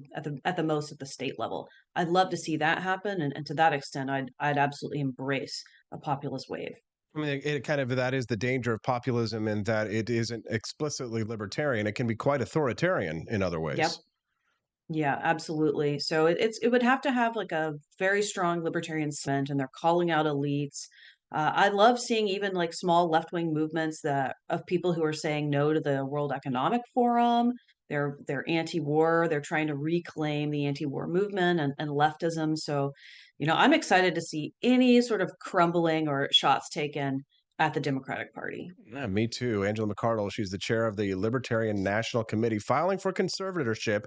the most at the state level. I'd love to see that happen, and to that extent, I'd absolutely embrace a populist wave. I mean, that is the danger of populism in that it isn't explicitly libertarian. It can be quite authoritarian in other ways. Yep. Yeah, absolutely. So it would have to have like a very strong libertarian sentiment, and they're calling out elites. I love seeing even like small left-wing movements of people who are saying no to the World Economic Forum. They're anti-war. They're trying to reclaim the anti-war movement and leftism. So, I'm excited to see any sort of crumbling or shots taken at the Democratic Party. Yeah, me too. Angela McArdle, she's the chair of the Libertarian National Committee, filing for conservatorship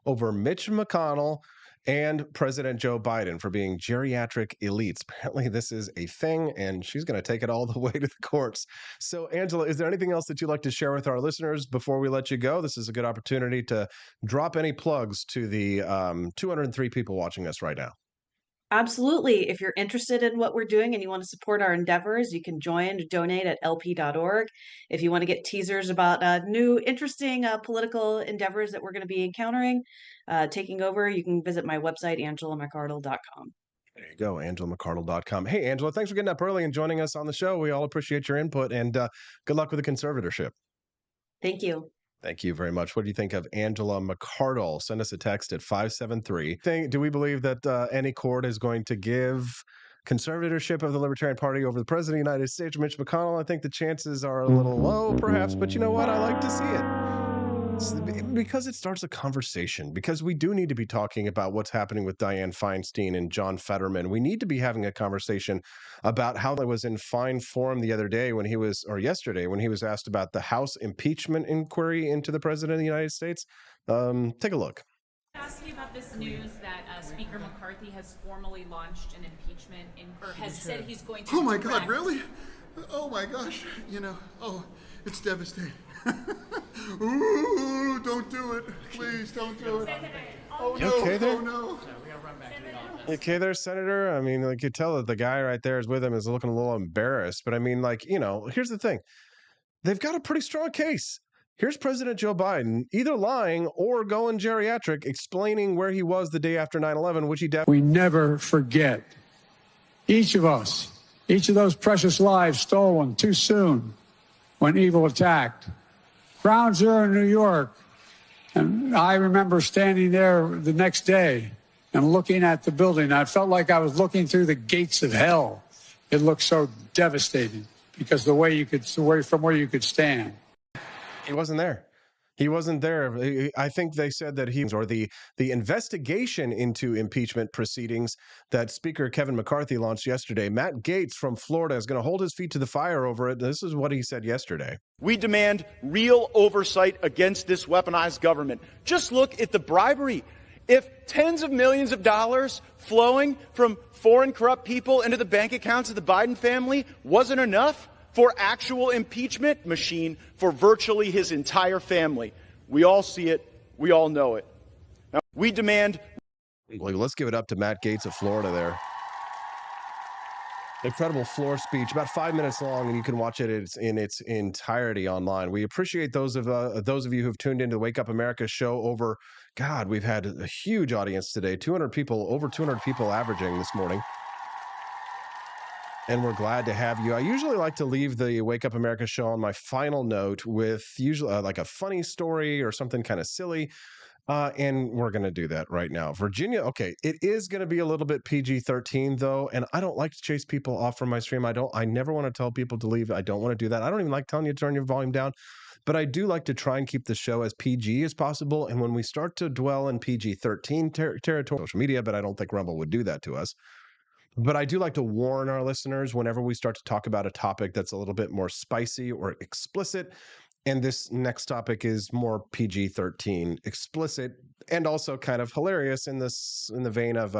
over Mitch McConnell and President Joe Biden for being geriatric elites. Apparently, this is a thing, and she's going to take it all the way to the courts. So, Angela, is there anything else that you'd like to share with our listeners before we let you go? This is a good opportunity to drop any plugs to the 203 people watching us right now. Absolutely. If you're interested in what we're doing and you want to support our endeavors, you can donate at lp.org. If you want to get teasers about new, interesting political endeavors that we're going to be encountering, taking over, you can visit my website, angelamcardle.com. There you go, angelamcardle.com. Hey, Angela, thanks for getting up early and joining us on the show. We all appreciate your input, and good luck with the conservatorship. Thank you. Thank you very much. What do you think of Angela McArdle? Send us a text at 573. Do we believe that any court is going to give conservatorship of the Libertarian Party over the President of the United States, Mitch McConnell? I think the chances are a little low, perhaps, but you know what? I like to see it. Because it starts a conversation, because we do need to be talking about what's happening with Dianne Feinstein and John Fetterman. We need to be having a conversation about how that was in fine form the other day yesterday when he was asked about the House impeachment inquiry into the President of the United States. Take a look. Ask you about this news that Speaker McCarthy has formally launched an impeachment or has said he's going to. Oh my God, really? Oh my gosh, it's devastating. Ooh, don't do it. Please don't do it. Oh no, okay there? Oh no. Okay there, Senator. I mean, you could tell that the guy right there is with him is looking a little embarrassed. But I mean, here's the thing. They've got a pretty strong case. Here's President Joe Biden either lying or going geriatric, explaining where he was the day after 9/11, which he We never forget. Each of us, each of those precious lives stolen too soon when evil attacked. Ground Zero in New York. And I remember standing there the next day and looking at the building. I felt like I was looking through the gates of hell. It looked so devastating because from where you could stand. He wasn't there. He wasn't there. I think they said that the investigation into impeachment proceedings that Speaker Kevin McCarthy launched yesterday. Matt Gaetz from Florida is going to hold his feet to the fire over it. This is what he said yesterday. We demand real oversight against this weaponized government. Just look at the bribery. If tens of millions of dollars flowing from foreign corrupt people into the bank accounts of the Biden family wasn't enough for actual impeachment machine for virtually his entire family. We all see it. We all know it. Now, we demand. Well, let's give it up to Matt Gaetz of Florida there. Incredible floor speech, about 5 minutes long, and you can watch it in its entirety online. We appreciate those of you who've tuned into the Wake Up America show over. God, we've had a huge audience today. 200 people, over 200 people averaging this morning. and we're glad to have you. I usually like to leave the Wake Up America show on my final note with usually like a funny story or something kind of silly. And we're going to do that right now. Virginia, okay, it is going to be a little bit PG-13 though, and I don't like to chase people off from my stream. I never want to tell people to leave. I don't want to do that. I don't even like telling you to turn your volume down, but I do like to try and keep the show as PG as possible. And when we start to dwell in PG-13 territory, social media, but I don't think Rumble would do that to us. But I do like to warn our listeners whenever we start to talk about a topic that's a little bit more spicy or explicit. And this next topic is more PG-13 explicit and also kind of hilarious in the vein of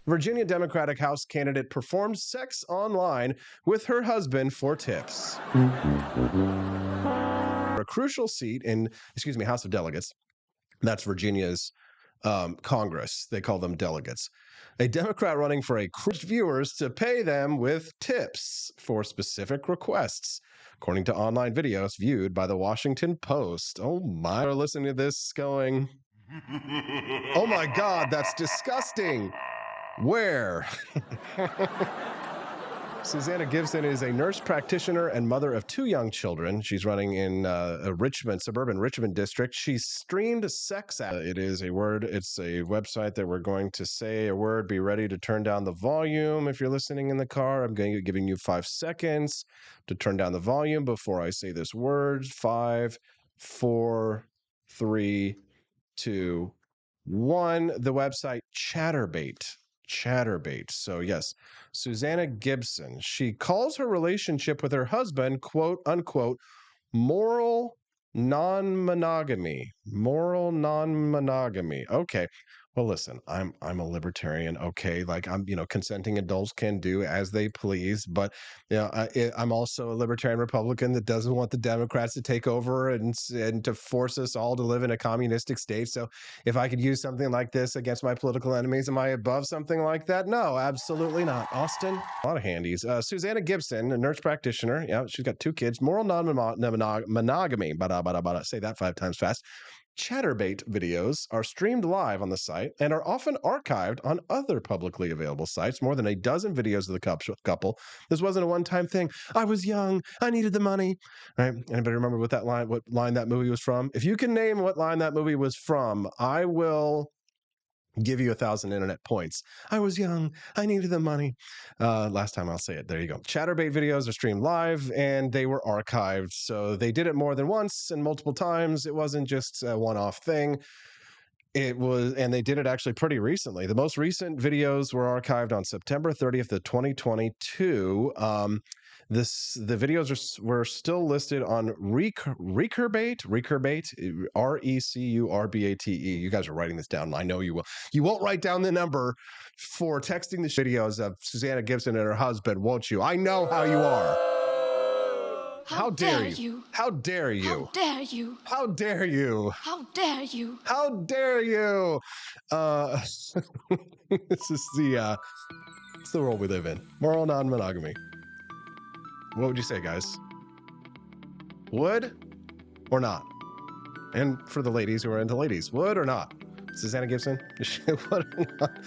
Virginia Democratic House candidate performed sex online with her husband for tips. A crucial seat in, House of Delegates. That's Virginia's Congress. They call them delegates. A Democrat running for a viewers to pay them with tips for specific requests, according to online videos viewed by the Washington Post. Oh my, we're listening to this going, oh my God, that's disgusting. Where? Susanna Gibson is a nurse practitioner and mother of 2 young children. She's running in a suburban Richmond district. She streamed sex. It is a word. It's a website that we're going to say a word. Be ready to turn down the volume. If you're listening in the car, I'm giving you 5 seconds to turn down the volume before I say this word. 5, 4, 3, 2, 1. The website Chatterbait. So yes, Susanna Gibson, she calls her relationship with her husband, quote unquote, moral non-monogamy. Okay. Well, listen, I'm a libertarian. Okay. Like consenting adults can do as they please, but I'm also a libertarian Republican that doesn't want the Democrats to take over and to force us all to live in a communistic state. So if I could use something like this against my political enemies, am I above something like that? No, absolutely not. Austin, a lot of handies. Susanna Gibson, a nurse practitioner. Yeah, she's got 2 kids. Moral non-monogamy. Say that 5 times fast. Chatterbait videos are streamed live on the site and are often archived on other publicly available sites. More than a dozen videos of the couple. This wasn't a one-time thing. I was young. I needed the money. Right? Anybody remember what line that movie was from? If you can name what line that movie was from, I will give you 1,000 internet points. I was young. I needed the money. Last time I'll say it. There you go. Chatterbait videos are streamed live and they were archived. So they did it more than once and multiple times. It wasn't just a one-off thing. And they did it actually pretty recently. The most recent videos were archived on September 30th of 2022. The videos were still listed on Recurbate, RECURBATE. You guys are writing this down. I know you will. You won't write down the number for texting the videos of Susanna Gibson and her husband, won't you? I know how you are. How dare you? How dare you? How dare you? How dare you? How dare you? How dare you? This is it's the world we live in. Moral non-monogamy. What would you say, guys? Would or not? And for the ladies who are into ladies, would or not? Susanna Gibson, would or not?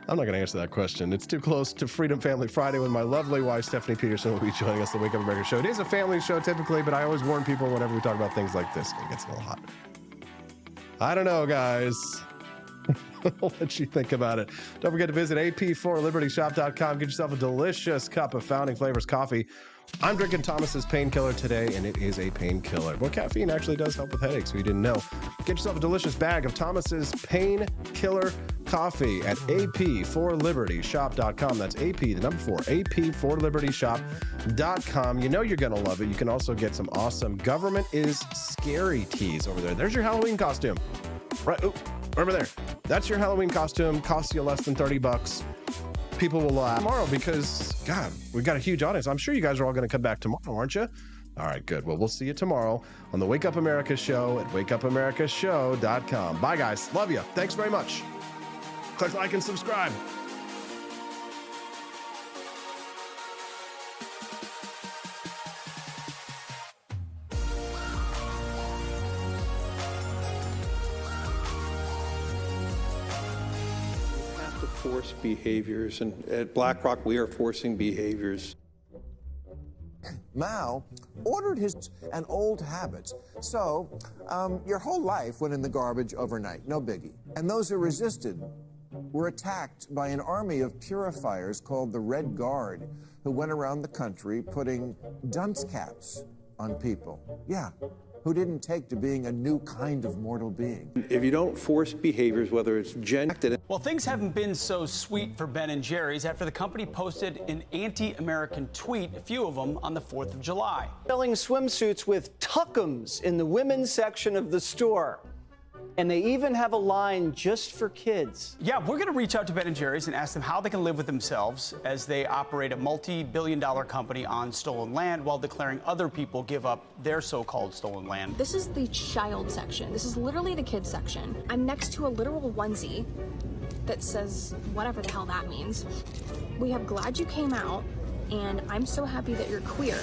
I'm not going to answer that question. It's too close to Freedom Family Friday when my lovely wife, Stephanie Peterson, will be joining us the Wake Up America show. It is a family show typically, but I always warn people whenever we talk about things like this. It gets a little hot. I don't know, guys. I'll let you think about it. Don't forget to visit ap4libertyshop.com. Get yourself a delicious cup of Founding Flavors coffee. I'm drinking Thomas's Painkiller today, and it is a painkiller. Well, caffeine actually does help with headaches, so you didn't know. Get yourself a delicious bag of Thomas's Painkiller coffee at ap4libertyshop.com. That's AP, the number 4, ap4libertyshop.com. You know you're going to love it. You can also get some awesome Government is Scary tees over there. There's your Halloween costume. Right over there. That's your Halloween costume. Costs you less than $30. People will laugh tomorrow because, God, we've got a huge audience. I'm sure you guys are all going to come back tomorrow, aren't you? All right, good. Well, we'll see you tomorrow on the Wake Up America show at wakeupAmericaShow.com. Bye, guys. Love you. Thanks very much. Click like and subscribe. force behaviors, and at BlackRock, we are forcing behaviors. Mao ordered his and old habits. So your whole life went in the garbage overnight, no biggie. And those who resisted were attacked by an army of purifiers called the Red Guard, who went around the country putting dunce caps on people. Yeah, who didn't take to being a new kind of mortal being. If you don't force behaviors, whether it's gender. Well, things haven't been so sweet for Ben & Jerry's after the company posted an anti-American tweet, a few of them, on the 4th of July. Selling swimsuits with tuckums in the women's section of the store. And they even have a line just for kids. Yeah, we're going to reach out to Ben & Jerry's and ask them how they can live with themselves as they operate a multi-billion-dollar company on stolen land while declaring other people give up their so-called stolen land. This is the child section. This is literally the kids section. I'm next to a literal onesie that says whatever the hell that means. We have "Glad you came out" and "I'm so happy that you're queer"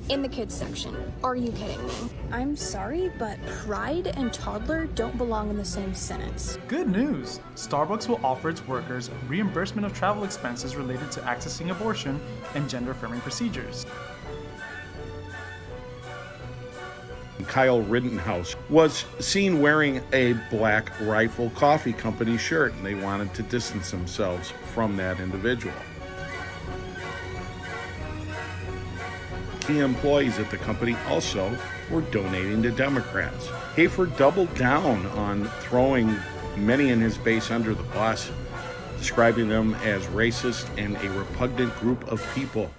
in the kids section. Are you kidding me? I'm sorry, but pride and toddler don't belong in the same sentence. Good news! Starbucks will offer its workers reimbursement of travel expenses related to accessing abortion and gender-affirming procedures. Kyle Rittenhouse was seen wearing a Black Rifle Coffee Company shirt, and they wanted to distance themselves from that individual. Key employees at the company also were donating to Democrats. Hafer doubled down on throwing many in his base under the bus, describing them as racist and a repugnant group of people.